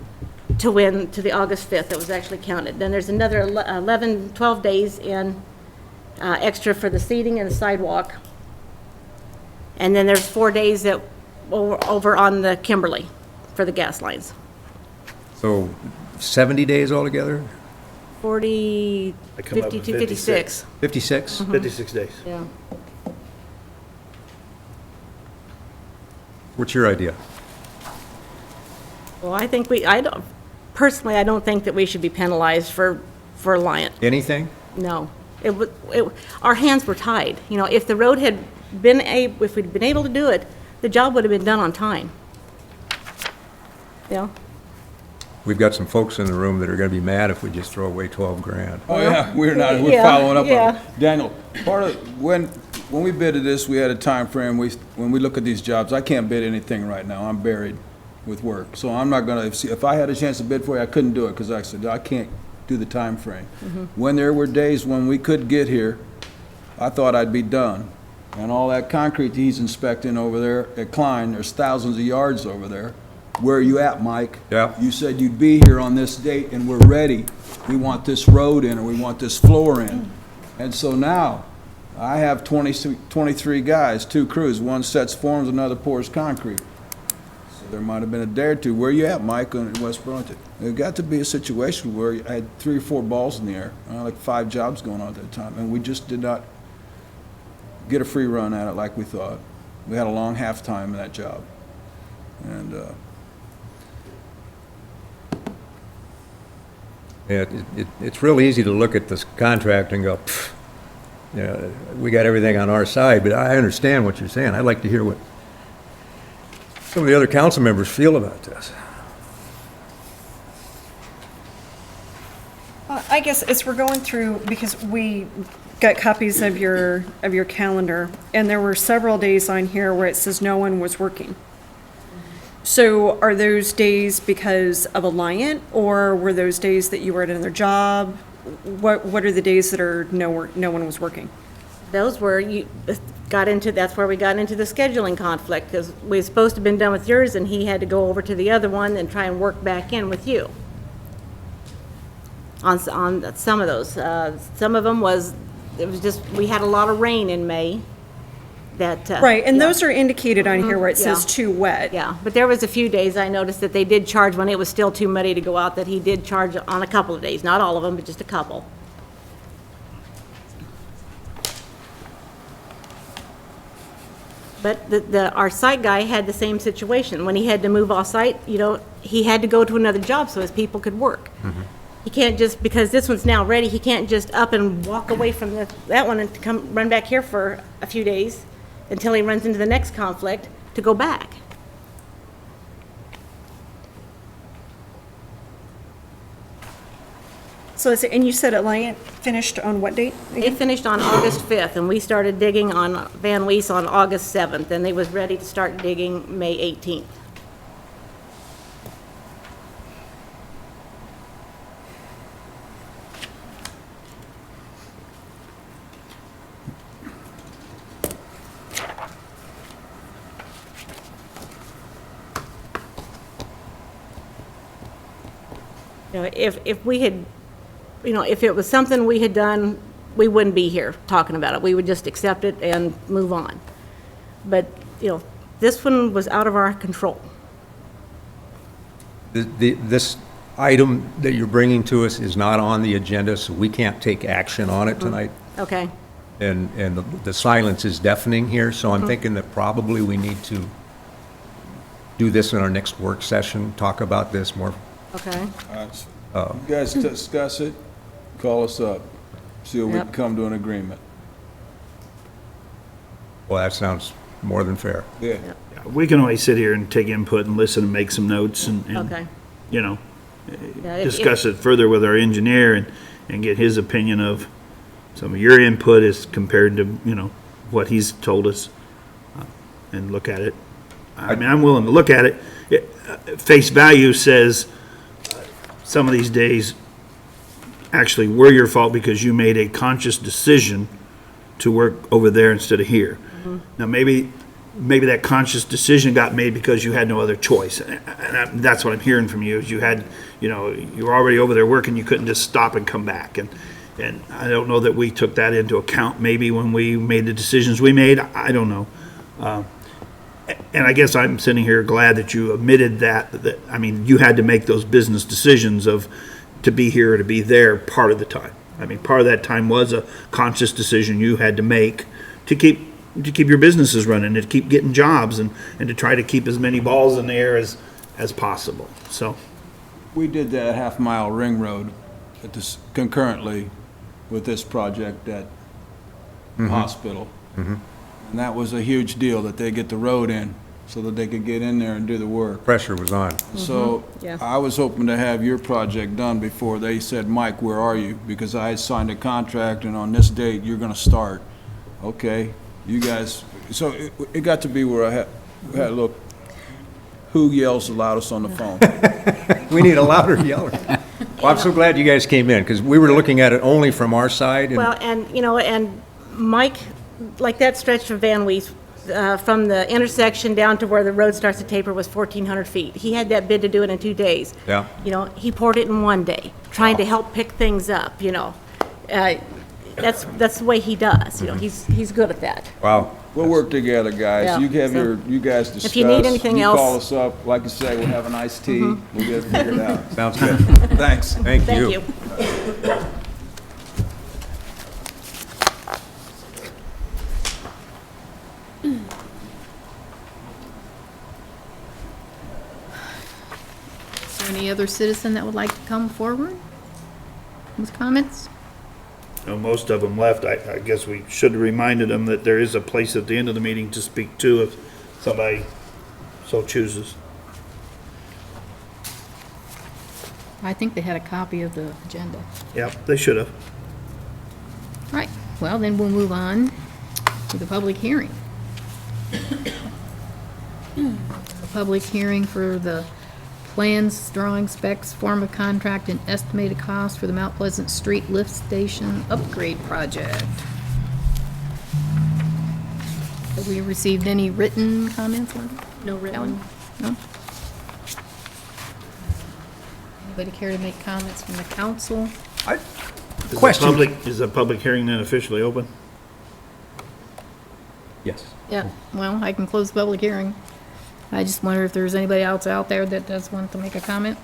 to the August 5th that was actually counted. Then there's another 12 days in extra for the seating and the sidewalk. And then there's 4 days that over on the Kimberly for the gas lines. So 70 days altogether? 40, I come up 52, with 56. 56? 56 days. Yeah. What's your idea? Well, I think personally, I don't think that we should be penalized for Alliant. Anything? No. Our hands were tied. If the road had if we'd been able to do it, the job would have been done on time. Yeah. We've got some folks in the room that are going to be mad if we just throw away 12 grand. Oh, yeah, we're Yeah, following up on yeah. it. Daniel, part of, when we bidded this, we had a time frame. When we look at these jobs, I can't bid anything right now. I'm buried with work. So I'm not gonna, if I had a chance to bid for you, I couldn't do it, because I said, I can't do the time frame. When there were days when we could get here, I thought I'd be done. And all that concrete he's inspecting over there at Klein, there's thousands of yards over there. Where are you at, Mike? Yeah. You said you'd be here on this date, and we're ready. We want this road in, or we want this floor in. And so now, I have 23 guys, 2 crews. One sets forms, another pours concrete. So there might have been a day or two. Where you at, Mike, in West Burlington? There got to be a situation where I had 3 or 4 balls in the air, like 5 jobs going on at that time, and we just did not get a free run at it like we thought. We had a long halftime in that job. And, Yeah, it's real easy to look at this contract and go, we got everything on our side, but I understand what you're saying. I'd like to hear what some of the other council members feel about this. I guess as we're going through, because we got copies of your calendar, and there were several days on here where it says no one was working. So are those days because of Alliant, or were those days that you were at another job? What are the days that are no one was working? Those were, that's where we got into the scheduling conflict, because we were supposed to have been done with yours, and he had to go over to the other one and try and work back in with you. On some of those. Some of them we had a lot of rain in May. Right, and those are indicated on here where it says too wet. Yeah, but there was a few days I noticed that they did charge when it was still too muddy to go out, that he did charge on a couple of days, not all of them, but just a couple. But our site guy had the same situation. When he had to move off-site, he had to go to another job so his people could work. He can't just, because this one's now ready, he can't just up and walk away from that one and run back here for a few days until he runs into the next conflict to go back. So and you said Alliant finished on what date? They finished on August 5th, and we started digging on Van Weiss on August 7th, and they was ready to start digging May 18th. If we had, if it was something we had done, we wouldn't be here talking about it. We would just accept it and move on. But, this one was out of our control. This item that you're bringing to us is not on the agenda, so we can't take action on it tonight. Okay, And the silence is deafening here, so I'm thinking that probably we need to do this in our next work session, talk about this more. okay. You guys discuss it, call us up, see if we can Yep. come to an agreement. Well, that sounds more than fair. Yeah. We can always sit here and take input and listen and make some notes and, Okay. you know, Yeah, if- discuss it further with our engineer and get his opinion of some of your input as compared to, you know, what he's told us, and look at it. I mean, I'm willing to look at it. Face value says some of these days actually were your fault because you made a conscious decision to work over there instead of here. Now, maybe that conscious decision got made because you had no other choice. And that's what I'm hearing from you, is you had, you know, you were already over there working, you couldn't just stop and come back. And I don't know that we took that into account maybe when we made the decisions we made. I don't know. And I guess I'm sitting here glad that you admitted that, I mean, you had to make those business decisions of to be here or to be there part of the time. I mean, part of that time was a conscious decision you had to make to keep your businesses running, to keep getting jobs and to try to keep as many balls in the air as possible. So, We did that half-mile ring road at this, concurrently with this project at the hospital. And that was a huge deal, that they get the road in so that they could get in there and do the work. Pressure was on. So Yeah. I was hoping to have your project done before they said, Mike, where are you? Because I had signed a contract and on this date, you're gonna start. Okay, you guys, so it got to be where I had look, who yells the loudest on the phone? We need a louder yeller. Well, I'm so glad you guys came in, because we were looking at it only from our side. And Well, and, you know, and Mike, like that stretch of Van Wees, from the intersection down to where the road starts to taper was 1,400 feet. He had that bid to do it in 2 days. Yeah. You know, he poured it in 1 day, trying to help pick things up, you know. That's the way he does, you know, he's good at that. Wow. We'll work together, guys. Yeah, You have so- you guys discuss. If you need anything else- You call us up, like I say, we'll have an iced tea, we'll get it figured out. Sounds good. Thanks. Thank Thank you. Is there any other citizen that would like to come forward with comments? know, most of them left. I guess we should have reminded them that there is a place at the end of the meeting to speak to if somebody so chooses. I think they had a copy of the agenda. Yep, they should have. Right, well, then we'll move on to the public hearing. A public hearing for the plans, drawing specs, form of contract, and estimated cost for the Mount Pleasant Street Lift Station Upgrade Project. Have we received any written comments on it? No written. No? Anybody care to make comments from the council? Question. Is the public hearing then officially open? Yes. Yeah, well, I can close the public hearing. I just wonder if there's anybody else out there that does want to make a comment?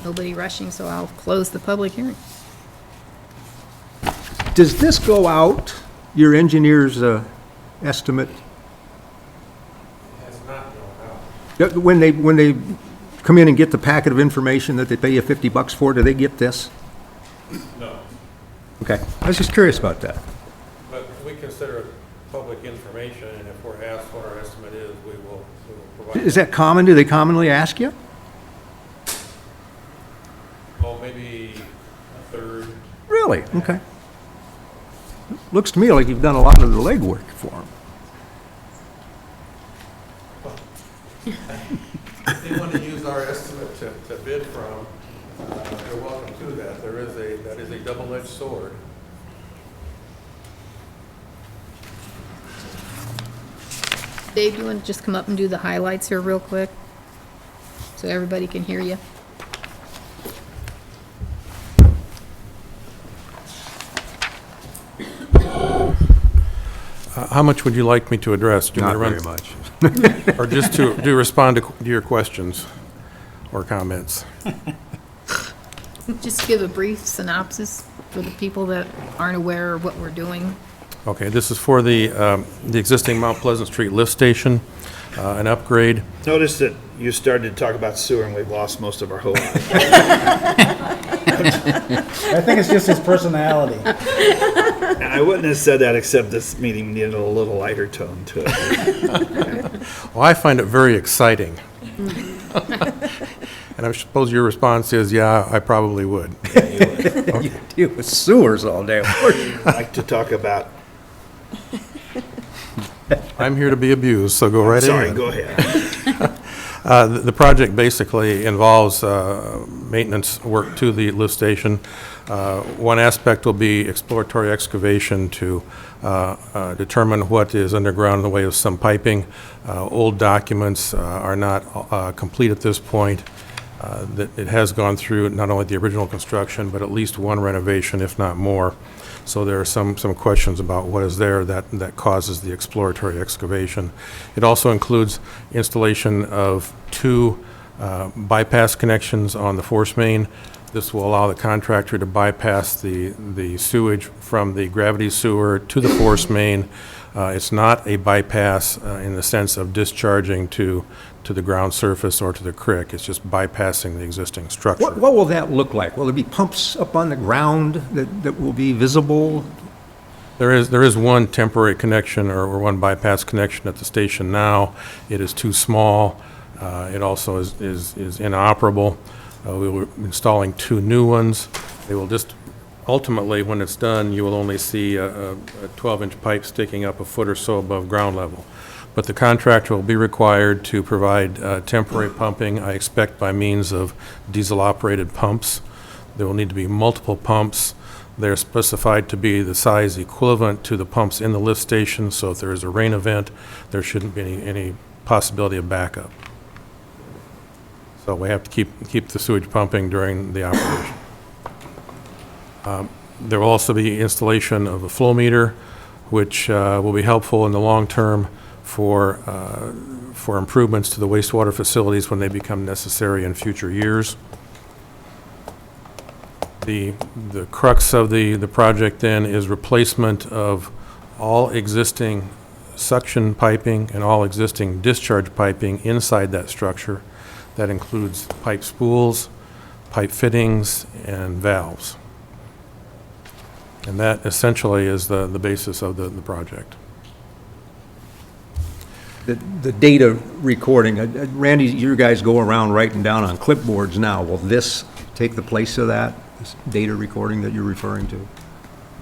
Nobody rushing, so I'll close the public hearing. Does this go out, your engineer's estimate? Yeah, when they come in and get the packet of information that they pay you $50 for, do they get this? No, Okay, I was just curious about that. but we consider it public information, and if we're asked what our estimate is, we will provide. Is that common? Do they commonly ask you? Well, maybe a third. Really? Okay. Looks to me like you've done a lot of the legwork for them. If they want to use our estimate to bid from, they're welcome to that. That is a double-edged sword. Dave, you want to just come up and do the highlights here real quick? So everybody can hear you? How much would you like me to address? Do you want Not me to very much. Or just to respond to your questions or comments? Just give a brief synopsis for the people that aren't aware of what we're doing. Okay, this is for the existing Mount Pleasant Street lift station, an upgrade. Notice that you started to talk about sewer and we've lost most of our hope. I think it's just his personality. And I wouldn't have said that except this meeting needed a little lighter tone to it. Well, I find it very exciting. And I suppose your response is, yeah, I probably would. You deal with sewers all day. I like to talk about. I'm here to be abused, so go right Sorry, ahead. go ahead. The project basically involves maintenance work to the lift station. One aspect will be exploratory excavation to determine what is underground in the way of some piping. Old documents are not complete at this point. That it has gone through not only the original construction, but at least one renovation, if not more. So there are some questions about what is there that causes the exploratory excavation. It also includes installation of 2 bypass connections on the force main. This will allow the contractor to bypass the sewage from the gravity sewer to the force main. It's not a bypass in the sense of discharging to the ground surface or to the creek. It's just bypassing the existing structure. What will that look like? Will there be pumps up on the ground that will be visible? There is one temporary connection or one bypass connection at the station now. It is too small. It also is inoperable. We were installing 2 new ones. They will just, ultimately, when it's done, you will only see a 12-inch pipe sticking up a foot or so above ground level. But the contractor will be required to provide temporary pumping, I expect by means of diesel-operated pumps. There will need to be multiple pumps. They're specified to be the size equivalent to the pumps in the lift station, so if there is a rain event, there shouldn't be any possibility of backup. So we have to keep the sewage pumping during the operation. There will also be installation of a flow meter, which will be helpful in the long term for improvements to the wastewater facilities when they become necessary in future years. The crux of the project then is replacement of all existing suction piping and all existing discharge piping inside that structure. That includes pipe spools, pipe fittings, and valves. And that essentially is the basis of the project. The data recording, Randy, you guys go around writing down on clipboards now. Will this take the place of that, this data recording that you're referring to?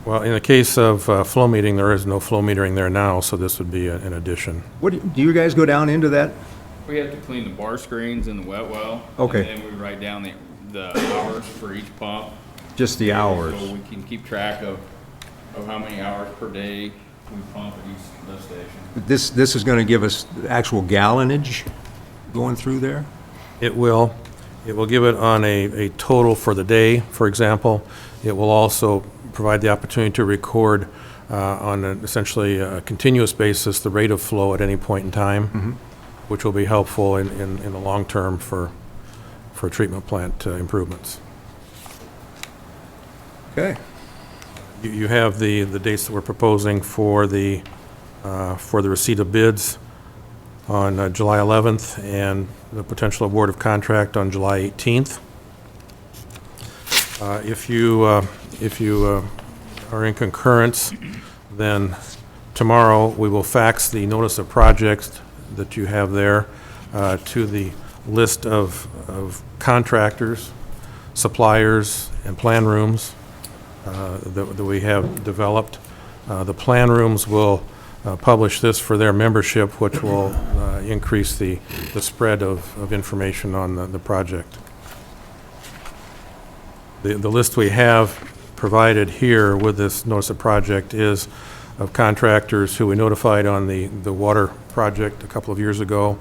Well, in the case of flow metering, there is no flow metering there now, so this would be an addition. Do you guys go down into that? We have to clean the bar screens in the wet well. Okay. And then we write down the hours for each pump. Just the hours? So we can keep track of how many hours per day we pump at each lift station. This is going to give us actual gallonage going through there? It will. It will give it on a total for the day, for example. It will also provide the opportunity to record on essentially a continuous basis the rate of flow at any point in time, which will be helpful in the long term for treatment plant improvements. Okay. You have the dates that we're proposing for the receipt of bids on July 11th and the potential award of contract on July 18th. If you are in concurrence, then tomorrow we will fax the notice of projects that you have there to the list of contractors, suppliers, and plan rooms that we have developed. The plan rooms will publish this for their membership, which will increase the spread of information on the project. The list we have provided here with this notice of project is of contractors who we notified on the water project a couple of years ago.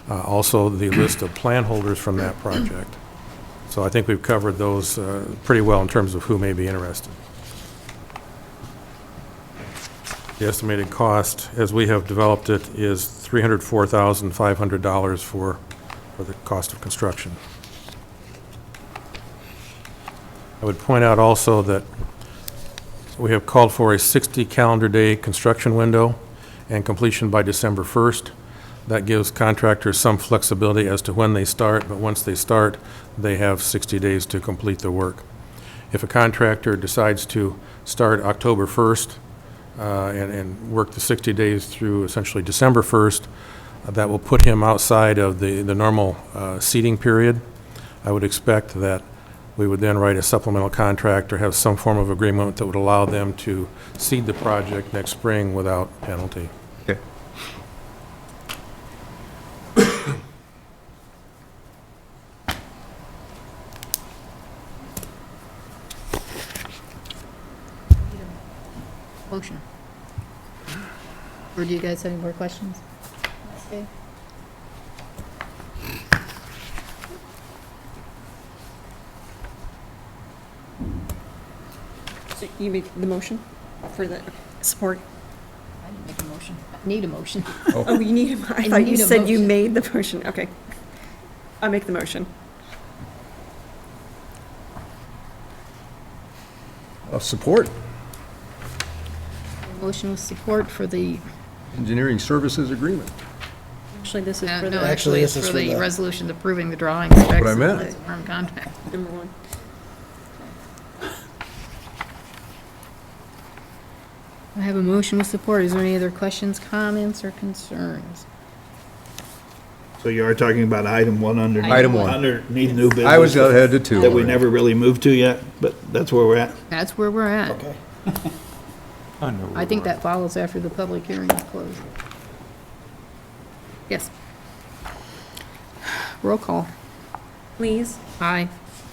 Also the list of plan holders from that project. So I think we've covered those pretty well in terms of who may be interested. The estimated cost, as we have developed it, is $304,500 for the cost of construction. I would point out also that we have called for a 60 calendar day construction window and completion by December 1st. That gives contractors some flexibility as to when they start, but once they start, they have 60 days to complete the work. If a contractor decides to start October 1st and work the 60 days through essentially December 1st, that will put him outside of the normal seeding period. I would expect that we would then write a supplemental contract or have some form of agreement that would allow them to seed the project next spring without penalty. Okay. Motion. Or do you guys have any more questions? Okay. So you make the motion for the support? I didn't make a motion. I need a motion. Oh, you need, I thought you said you made the motion. Okay. I make the motion. Support. Motion with support for the, Engineering Services Agreement. Actually, this is for no, the actually, this it's is for for the the- resolution approving the drawing specs. what I meant. Of the firm contract. number one. I have a motion with support. Is there any other questions, comments, or concerns? So you are talking about item one under. Item one. Underneath new business. I was ahead to two. That we never really moved to yet, but that's where we're at. That's where we're at. Okay. I think that follows after the public hearing is closed. Yes. Roll call. Please. Aye.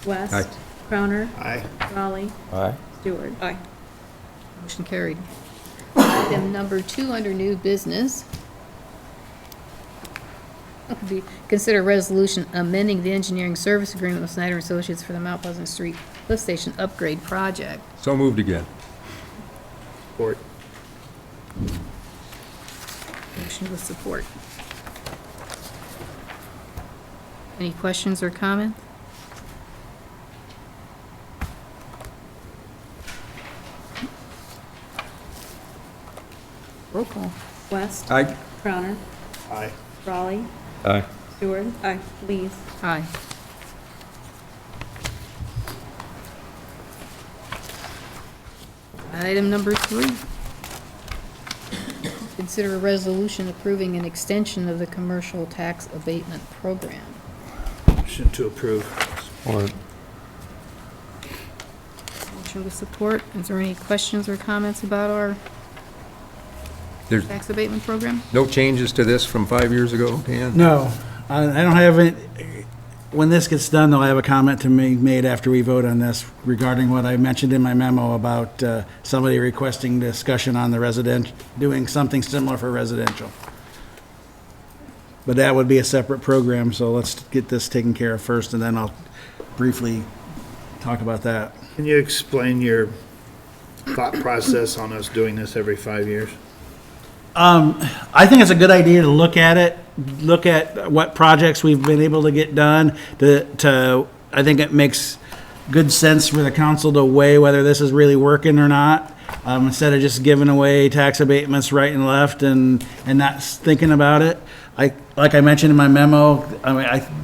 West. Aye. Crowner. Aye. Raleigh. Aye. Stewart. Aye. Motion carried. Item number 2 under new business. Would be consider resolution amending the engineering service agreement with Snyder Associates for the Mount Pleasant Street lift station upgrade project. So moved again. Support. Motion with support. Any questions or comments? Roll call. West. Aye. Crowner. Aye. Raleigh. Aye. Stewart. Aye. Lees. Aye. Item number 3. Consider a resolution approving an extension of the commercial tax abatement program. Motion to approve. Support. Motion with support. Is there any questions or comments about our There's tax abatement program? no changes to this from 5 years ago, Dan? No, I don't have it. When this gets done, though, I have a comment to be made after we vote on this regarding what I mentioned in my memo about somebody requesting discussion on the doing something similar for residential. But that would be a separate program, so let's get this taken care of first, and then I'll briefly talk about that. Can you explain your thought process on us doing this every 5 years? I think it's a good idea to look at it, look at what projects we've been able to get done. I think it makes good sense for the council to weigh whether this is really working or not, instead of just giving away tax abatements right and left and not thinking about it. Like I mentioned in my memo,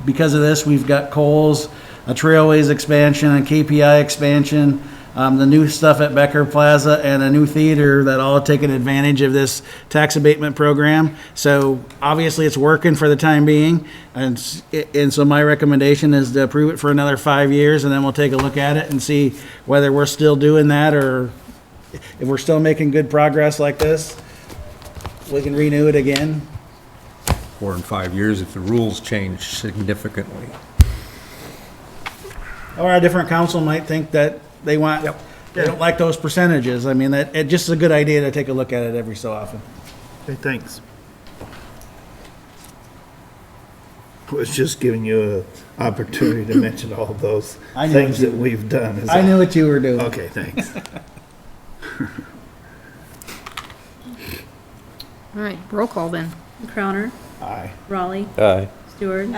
because of this, we've got Coles, a Trailways expansion, a KPI expansion, the new stuff at Becker Plaza, and a new theater that all taken advantage of this tax abatement program. So obviously it's working for the time being. And so my recommendation is to approve it for another 5 years, and then we'll take a look at it and see whether we're still doing that, or if we're still making good progress like this, we can renew it again. 4 and 5 years if the rules change significantly. Or a different council might think that they don't like those percentages. I mean, it just is a good idea to take a look at it every so often. Okay, thanks. I was just giving you an opportunity to mention all of those I knew things what you- that we've done. Is I all. knew what you were doing. Okay, thanks. All right, roll call then. Crowner, Aye. Raleigh, Aye. Stewart.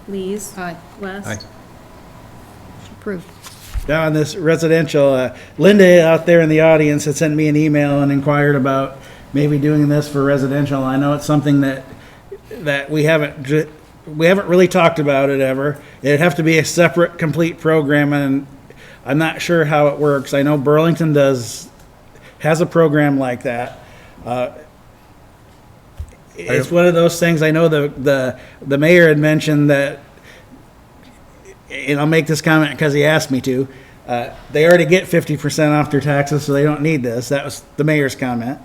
Lees. Aye. West. Aye. Approved. Now on this residential, Linda out there in the audience had sent me an email and inquired about maybe doing this for residential. I know it's something that we haven't really talked about it ever. It'd have to be a separate, complete program, and I'm not sure how it works. I know Burlington has a program like that. It's one of those things, I know the mayor had mentioned that, and I'll make this comment because he asked me to, they already get 50% off their taxes, so they don't need this. That was the mayor's comment.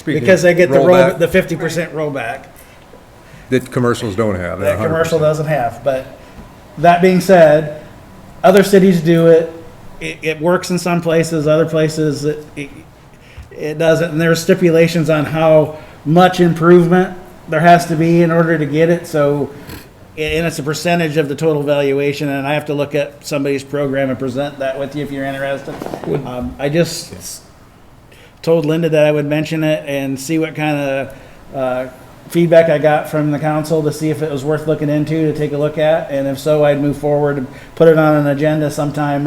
Because they get the 50% rollback. That commercials don't have. That commercial doesn't have. But that being said, other cities do it. It works in some places, other places it doesn't. And there's stipulations on how much improvement there has to be in order to get it. So, and it's a percentage of the total valuation, and I have to look at somebody's program and present that with you if you're interested. I just told Linda that I would mention it and see what kind of feedback I got from the council to see if it was worth looking into, to take a look at, and if so, I'd move forward and put it on an agenda sometime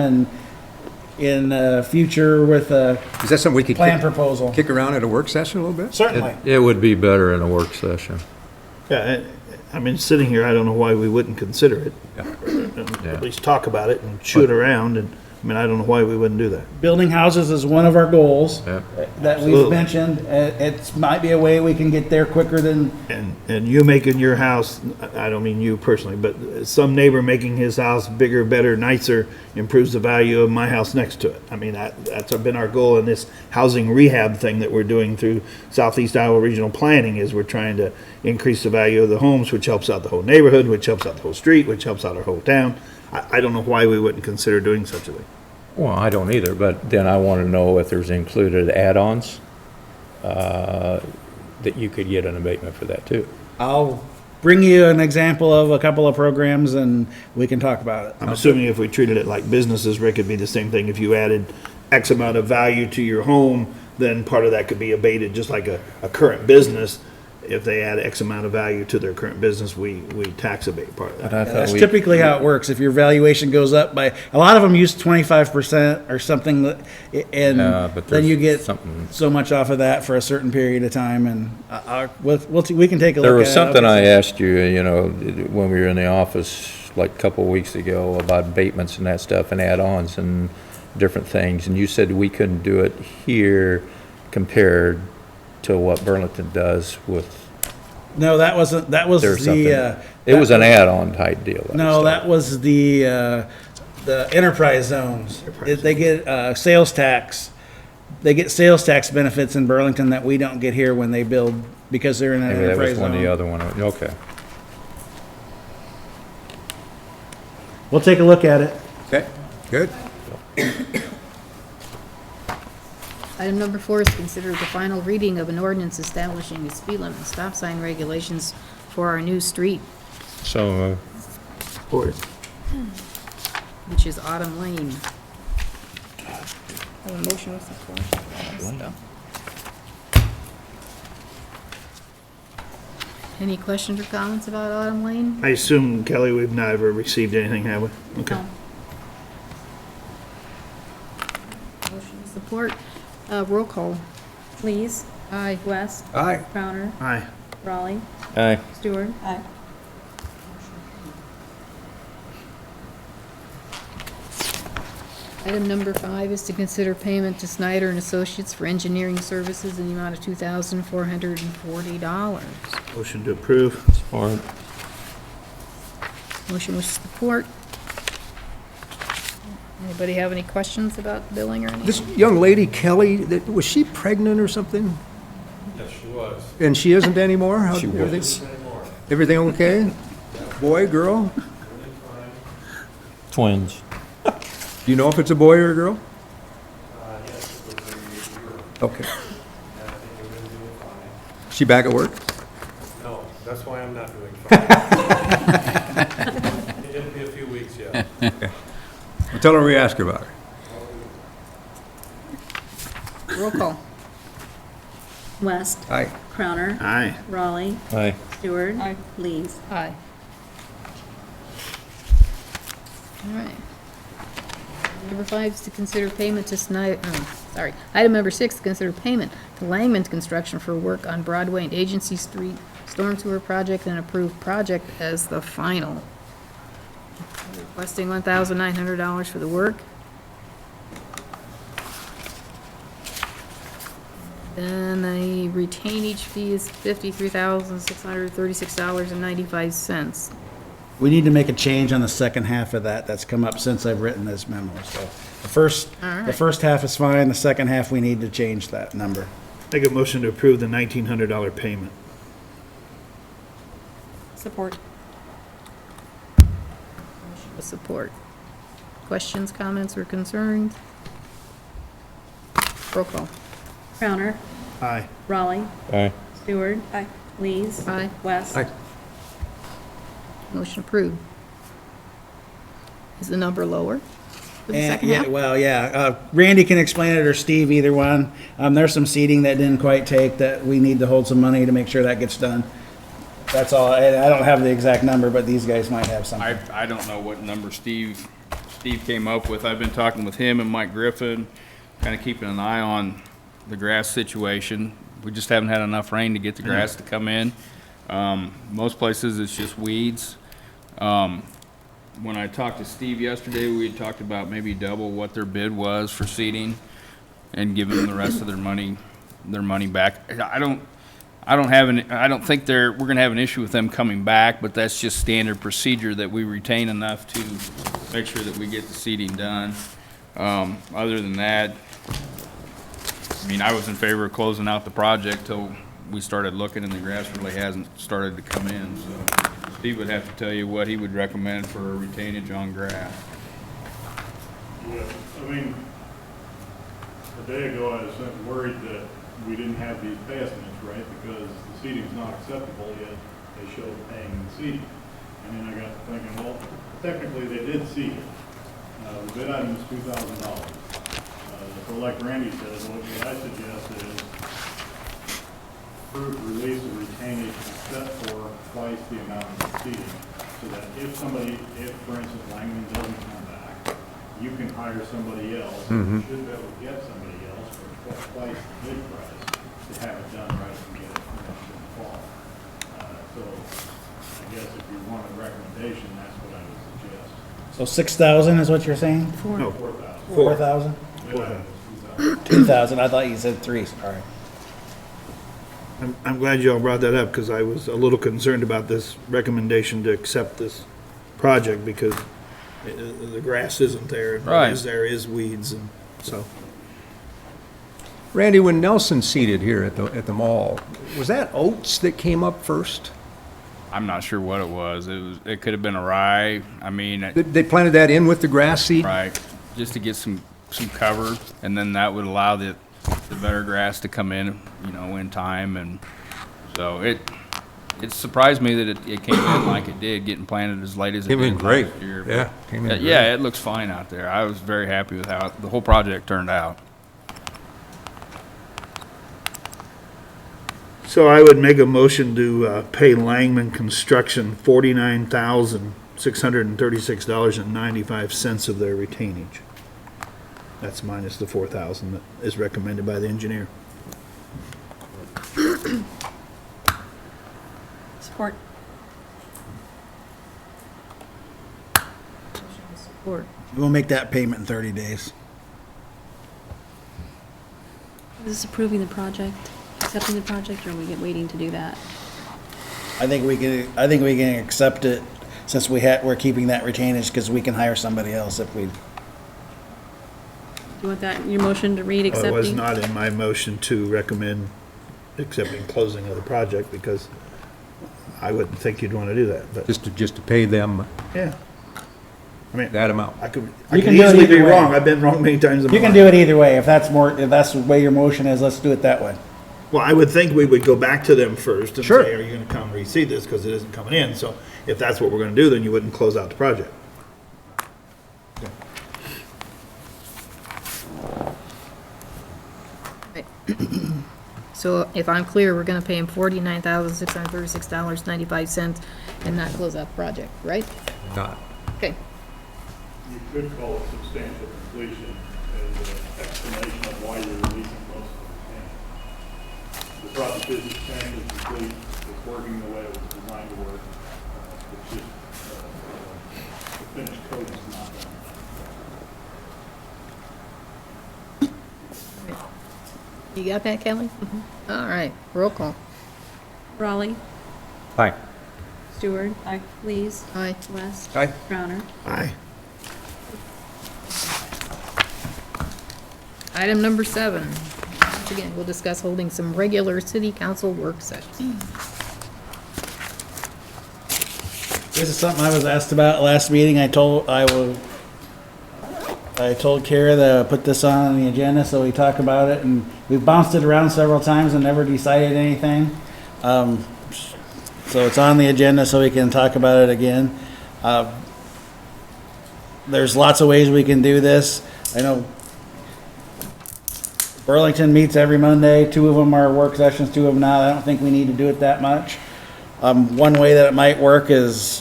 in future with a Is that something we could plan proposal. kick around at a work session a little bit? Certainly. It would be better in a work session. Yeah, I mean, sitting here, I don't know why we wouldn't consider it. Yeah. At least talk about it and chew it around, and, I mean, I don't know why we wouldn't do that. Building houses is one of our goals Yeah. that we've Absolutely. mentioned. It might be a way we can get there quicker than, And you making your house, I don't mean you personally, but some neighbor making his house bigger, better, nicer improves the value of my house next to it. I mean, that's been our goal in this housing rehab thing that we're doing through Southeast Iowa Regional Planning, is we're trying to increase the value of the homes, which helps out the whole neighborhood, which helps out the whole street, which helps out our whole town. I don't know why we wouldn't consider doing such a thing. Well, I don't either, but then I want to know if there's included add-ons, that you could get an abatement for that too. I'll bring you an example of a couple of programs and we can talk about it. I'm assuming if we treated it like businesses, Rick, it'd be the same thing. If you added X amount of value to your home, then part of that could be abated, just like a current business. If they add X amount of value to their current business, we tax abate part of that. That's typically how it works. If your valuation goes up by, a lot of them use 25% or something, and but then you get there's something- so much off of that for a certain period of time, and we can take a look at it. There was something I asked you, when we were in the office like a couple of weeks ago about abatements and that stuff and add-ons and different things, and you said we couldn't do it here compared to what Burlington does with. No, that was There's something. the. It was an add-on type deal. No, that was the enterprise zones. They get sales tax. They get sales tax benefits in Burlington that we don't get here when they build, because they're in an Maybe that enterprise was zone. one of the other one. Okay. We'll take a look at it. Okay, good. Item number 4 is considered the final reading of an ordinance establishing a speed limit and stop sign regulations for our new street, So, which is Autumn Lane. Have a motion with support. Any questions or comments about Autumn Lane? I assume, Kelly, we've never received anything, have we? Okay. No. Motion with support. Roll call. Lees. Aye. West. Aye. Crowner, Aye. Raleigh, aye. Stewart. Aye. Item number 5 is to consider payment to Snyder and Associates for engineering services in the amount of $2,440. Motion to approve. Support. Motion with support. Anybody have any questions about billing or anything? This young lady, Kelly, was she pregnant or something? Yes, she was. And she isn't anymore? How- She everything- was. Everything okay? Boy, girl? Twins. Do you know if it's a boy or a girl? Yes, it was a girl, Okay. and I think they're really doing fine. She back at work? No, that's why I'm not doing fine. It'll be a few weeks yet. Well, tell her we asked about her. Roll call. West. Aye. Crowner. Aye. Raleigh. Aye. Stewart. Lees. Aye. All right. Number 5 is to consider payment to Item number 6, consider payment to Langman Construction for work on Broadway and Agency Street Storm Sewer Project and approve project as the final. Requesting $1,900 for the work. Then the retainage fee is $53,636.95. We need to make a change on the second half of that. That's come up since I've written this memo, so. The right. first half is fine, the second half, we need to change that number. Make a motion to approve the $1,900 payment. Support. With support. Questions, comments, or concerns? Roll call. Crowner. Aye. Raleigh. Aye. Stewart. Lees. Aye. West. Aye. Motion approved. Is the number lower for the And, second yeah, half? well, yeah, Randy can explain it, or Steve, either one. There's some seating that didn't quite take, that we need to hold some money to make sure that gets done. That's all, I don't have the exact number, but these guys might have something. I don't know what number Steve came up with. I've been talking with him and Mike Griffin, kind of keeping an eye on the grass situation. We just haven't had enough rain to get the grass to come in. Most places it's just weeds. When I talked to Steve yesterday, we had talked about maybe double what their bid was for seeding and giving them the rest of their money back. I don't think we're gonna have an issue with them coming back, but that's just standard procedure that we retain enough to make sure that we get the seeding done. Other than that, I mean, I was in favor of closing out the project till we started looking and the grass really hasn't started to come in, so Steve would have to tell you what he would recommend for a retainage on grass. Yeah, I mean, a day ago I was worried that we didn't have these pay estimates right because the seeding's not acceptable yet. They showed paying the seeding. And then I got to thinking, well, technically they did seed it. The bid item is $2,000. So like Randy said, what I suggest is approved release of retainage except for twice the amount of seeding. So that if for instance, Langman doesn't come back, you can hire somebody else. You should be able to get somebody else for twice the bid price to have it done right and get it finished in the fall. So I guess if you want a recommendation, that's what I would suggest. So 6,000 is what you're saying? No, 4,000. 4,000? 2,000, I thought you said 3, sorry. I'm glad you all brought that up, because I was a little concerned about this recommendation to accept this project, because the grass isn't there. And Right. there is weeds, and so. Randy, when Nelson seeded here at the mall, was that oats that came up first? I'm not sure what it was. It could have been a rye. I mean, They planted that in with the grass seed? right, just to get some cover, and then that would allow the better grass to come in, in time, and so it surprised me that it came in like it did, getting planted as late as it Came in did great. last year. Yeah, came in Yeah, great. it looks fine out there. I was very happy with how the whole project turned out. So I would make a motion to pay Langman Construction $49,636.95 of their retainage. That's minus the 4,000 that is recommended by the engineer. Support. Support. We'll make that payment in 30 days. Is this approving the project, accepting the project, or are we waiting to do that? I think we can accept it, since we're keeping that retainage, because we can hire somebody else if we. Do you want that in your motion to read It was accepting? not in my motion to recommend accepting closing of the project, because I wouldn't think you'd want to do that, but. Just to pay them Yeah. I mean, that amount? I could You can do it easily be either way. wrong. I've been wrong many times in my You can life. do it either way. If that's the way your motion is, let's do it that way. Well, I would think we would go back to them first and Sure. say, are you going to come reseed this, because it isn't coming in? So if that's what we're going to do, then you wouldn't close out the project. So So if I'm clear, we're gonna pay him $49,636.95 and not close out the project, right? Not. Okay. You could call it substantial completion as an explanation of why you're releasing most of the project is substantially complete, it's working the way it was designed to work. It's just, the finished code is not done. You got that, Kelly? All right, roll call. Raleigh. Aye. Stewart. Aye. Lees. Aye. West. Aye. Crowner. Aye. Item number 7. Once again, we'll discuss holding some regular city council work sessions. This is something I was asked about last meeting. I told Kara to put this on the agenda so we talk about it, and we've bounced it around several times and never decided anything. So it's on the agenda so we can talk about it again. There's lots of ways we can do this. I know Burlington meets every Monday. 2 of them are work sessions, 2 of them not. I don't think we need to do it that much. One way that it might work is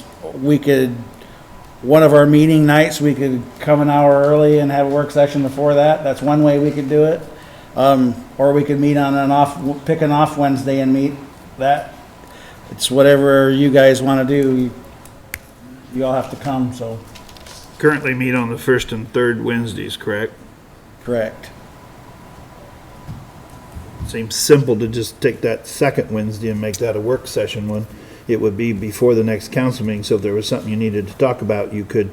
one of our meeting nights, we could come an hour early and have a work session before that. That's one way we could do it. Or we could meet on pick an off Wednesday and meet that. It's whatever you guys want to do. You all have to come, so. Currently meet on the first and third Wednesdays, correct? Correct. Seems simple to just take that second Wednesday and make that a work session one. It would be before the next council meeting, so if there was something you needed to talk about, you could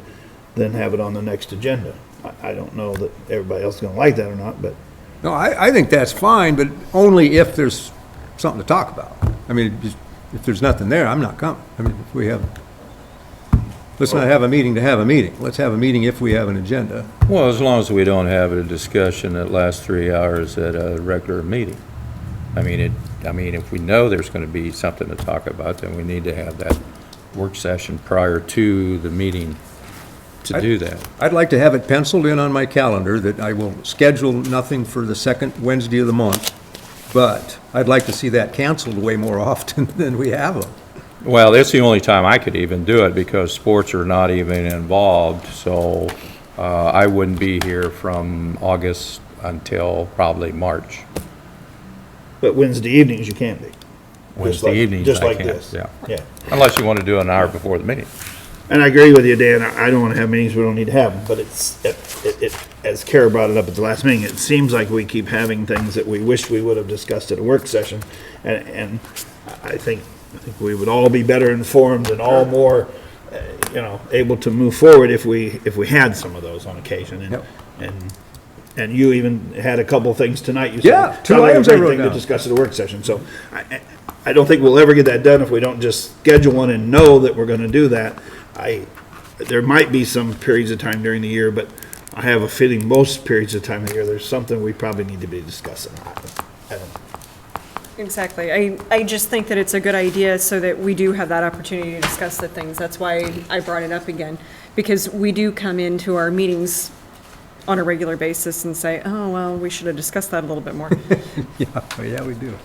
then have it on the next agenda. I don't know that everybody else is gonna like that or not, but. No, I think that's fine, but only if there's something to talk about. I mean, if there's nothing there, I'm not coming. I mean, if we have, let's not have a meeting to have a meeting. Let's have a meeting if we have an agenda. Well, as long as we don't have a discussion that lasts 3 hours at a regular meeting. I mean, if we know there's going to be something to talk about, then we need to have that work session prior to the meeting to do that. I'd like to have it penciled in on my calendar that I will schedule nothing for the second Wednesday of the month, but I'd like to see that canceled way more often than we have them. Well, that's the only time I could even do it because sports are not even involved, so I wouldn't be here from August until probably March. But Wednesday evenings, you can't be. Wednesday evenings, just I like can't, this. yeah. Unless you want to do an hour before the meeting. And I agree with you, Dan. I don't want to have meetings we don't need to have them, but it, as Kara brought it up at the last meeting, it seems like we keep having things that we wish we would have discussed at a work session. And I think we would all be better informed and all more, able to move forward if we had some of those on occasion. And you even had a couple of things tonight. You said, Yeah, 2 items I wrote to down. discuss at a work session. So I don't think we'll ever get that done if we don't just schedule one and know that we're going to do that. There might be some periods of time during the year, but I have a feeling most periods of time of the year, there's something we probably need to be discussing. I don't know. Exactly. I just think that it's a good idea so that we do have that opportunity to discuss the things. That's why I brought it up again, because we do come into our meetings on a regular basis and say, oh, well, we should have discussed that a little bit more, Yeah, we do.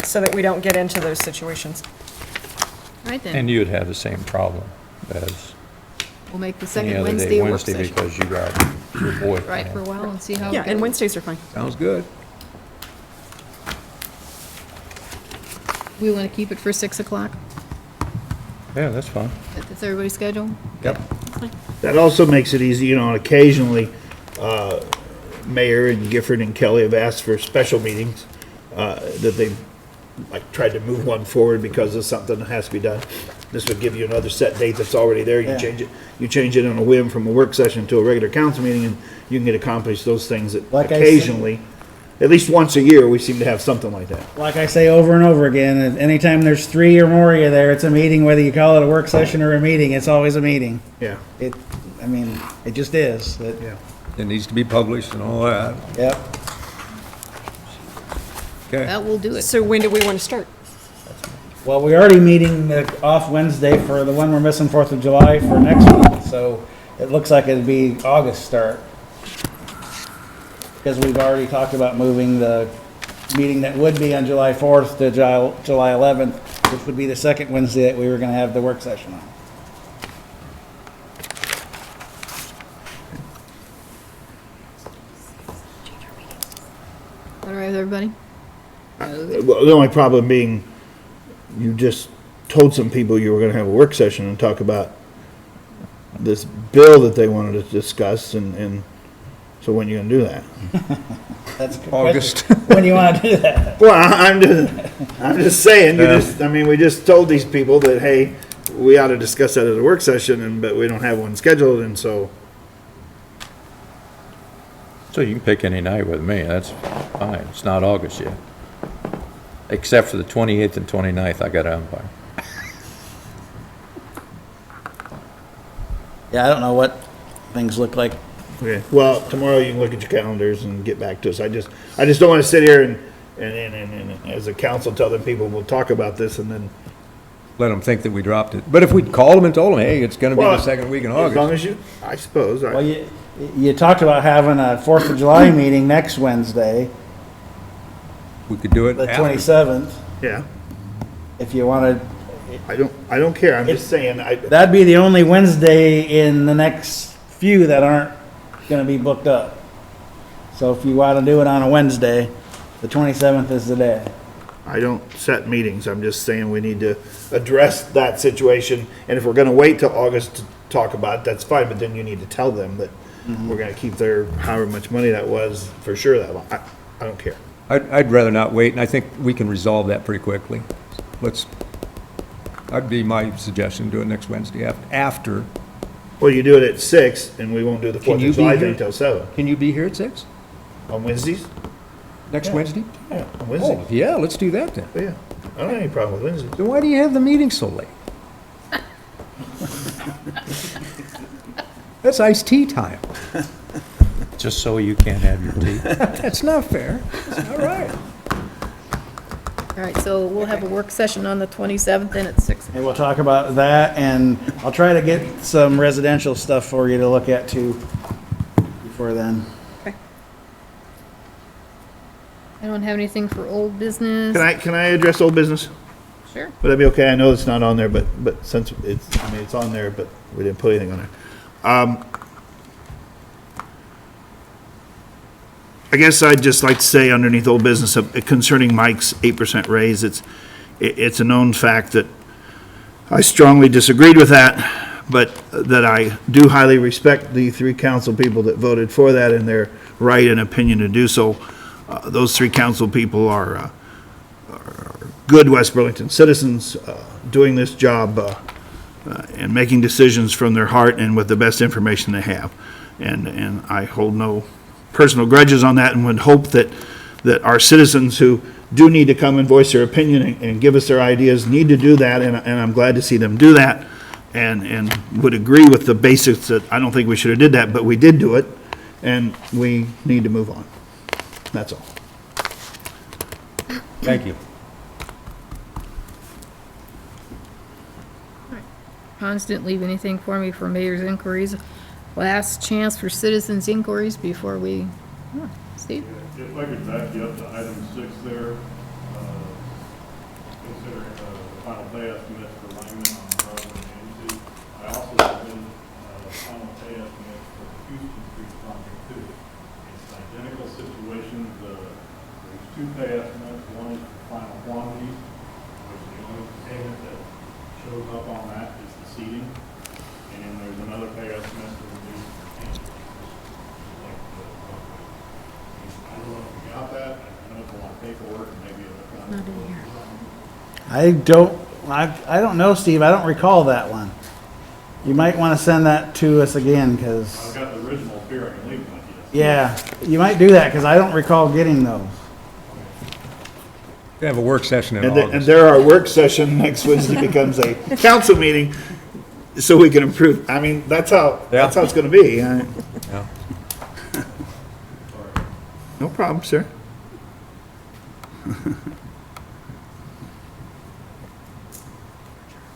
so that we don't get into those situations. Right then, And you'd have the same problem as we'll make the any second other Wednesday day a work Wednesday session. because you got your boy. Right, for a while and see how it Yeah, and goes. Wednesdays are fine. Sounds good. We want to keep it for 6 o'clock? Yeah, that's fine. That's everybody's schedule? Yep. That also makes it easy, occasionally, Mayor and Gifford and Kelly have asked for special meetings, that they've tried to move one forward because of something that has to be done. This would give you another set date that's already there. You change it on a whim from a work session to a regular council meeting, and you can get accomplished those things that Like I said- occasionally, at least once a year, we seem to have something like that. Like I say over and over again, anytime there's 3 or more of you there, it's a meeting, whether you call it a work session or a meeting, it's always a meeting. Yeah. It just is. It needs to be published and all that. Yep. Okay. That will do it. So when do we want to start? Well, we're already meeting off Wednesday for the one we're missing 4th of July for next week, so it looks like it'd be August start. Because we've already talked about moving the meeting that would be on July 4th to July 11th, which would be the second Wednesday that we were going to have the work session on. All right, everybody? Well, the only problem being, you just told some people you were gonna have a work session and talk about this bill that they wanted to discuss, and so when are you gonna do that? That's a good August. question. When do you want to do that? Well, I'm just saying, we just told these people that, hey, we ought to discuss that at a work session, but we don't have one scheduled, and so. So you can pick any night with me, that's fine, it's not August yet. Except for the 28th and 29th, I got to umpire. Yeah, I don't know what things look like. Okay, well, tomorrow you can look at your calendars and get back to us. I just don't want to sit here and as a council tell them people we'll talk about this and then. Let them think that we dropped it. But if we'd called them and told them, hey, it's gonna be the Well, second week in As long August. as you, I suppose. Well, you talked about having a 4th of July meeting next Wednesday, We could do it the after. 27th, Yeah, if you wanted. I don't care. I'm just saying, That'd be the only Wednesday in the next few that aren't gonna be booked up. So if you wanna do it on a Wednesday, the 27th is the day. I don't set meetings. I'm just saying we need to address that situation. And if we're gonna wait till August to talk about it, that's fine, but then you need to tell them that we're gonna keep their, however much money that was, for sure that long. I don't care. I'd rather not wait, and I think we can resolve that pretty quickly. That'd be my suggestion, do it next Wednesday after. Well, you do it at 6, and we won't do the 4th you of July be here? thing until 7. Can you be here at 6? On Wednesdays? Next Wednesday? Yeah, on Wednesdays. Oh, yeah, let's do that then. Yeah, I don't have any problem with Wednesdays. Then why do you have the meeting so late? That's iced tea time. Just so you can't have your tea. That's not fair. That's not right. All right, so we'll have a work session on the 27th and at 6. And we'll talk about that, and I'll try to get some residential stuff for you to look at too before then. I don't have anything for old business. Can I address old business? Sure. Would that be okay? I know it's not on there, but since it's on there, but we didn't put anything on there. I guess I'd just like to say underneath old business concerning Mike's 8% raise, it's a known fact that I strongly disagreed with that, but that I do highly respect the 3 council people that voted for that and their right and opinion to do so. Those 3 council people are good West Burlington citizens, doing this job and making decisions from their heart and with the best information they have. And I hold no personal grudges on that and would hope that our citizens who do need to come and voice their opinion and give us their ideas need to do that, and I'm glad to see them do that, and would agree with the basics that I don't think we should have did that, but we did do it, and we need to move on. That's all. Thank you. Hans didn't leave anything for me for mayor's inquiries. Last chance for citizens' inquiries before we, Steve? If I could back you up to item 6 there, considering the final pay estimates for Langman on the road and agency. I also submitted final pay estimates for the Houston Street project too. It's an identical situation. There's 2 pay estimates. One is for final quantities, which the only payment that shows up on that is the seating. And then there's another pay estimate for the lease for tank. I don't know if we got that. I know it's a lot of paperwork and maybe Not in here. I don't know, Steve. I don't recall that one. You might want to send that to us again, because, I've got the original here, I can leave them with you. yeah, you might do that, because I don't recall getting those. We have a work session in And August. there our work session next Wednesday becomes a council meeting, so we can improve. I mean, that's how it's gonna be. Yeah. No problem, sir.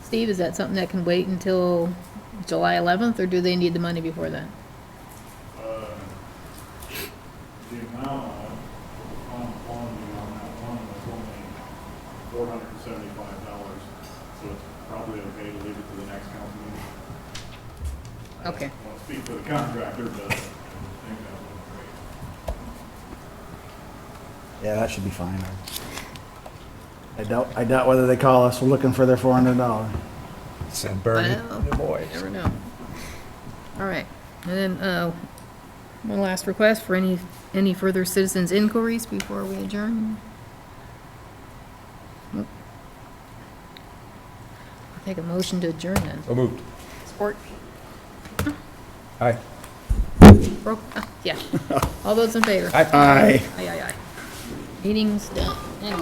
Steve, is that something that can wait until July 11th, or do they need the money before that? The amount on it, the final quantity on that $475, so it's probably okay to leave it to the next council meeting. Okay. I won't speak for the contractor, but I think that would be great. Yeah, that should be fine. I doubt whether they call us looking for their $400. Send Bernie, Well, the boys. Never know. All right, and then, one last request for any further citizens inquiries before we adjourn. Nope. I'll take a motion to adjourn then. So moved. Support? Aye. Yeah. All those in favor? Aye. Aye, aye, aye. Meeting's done. And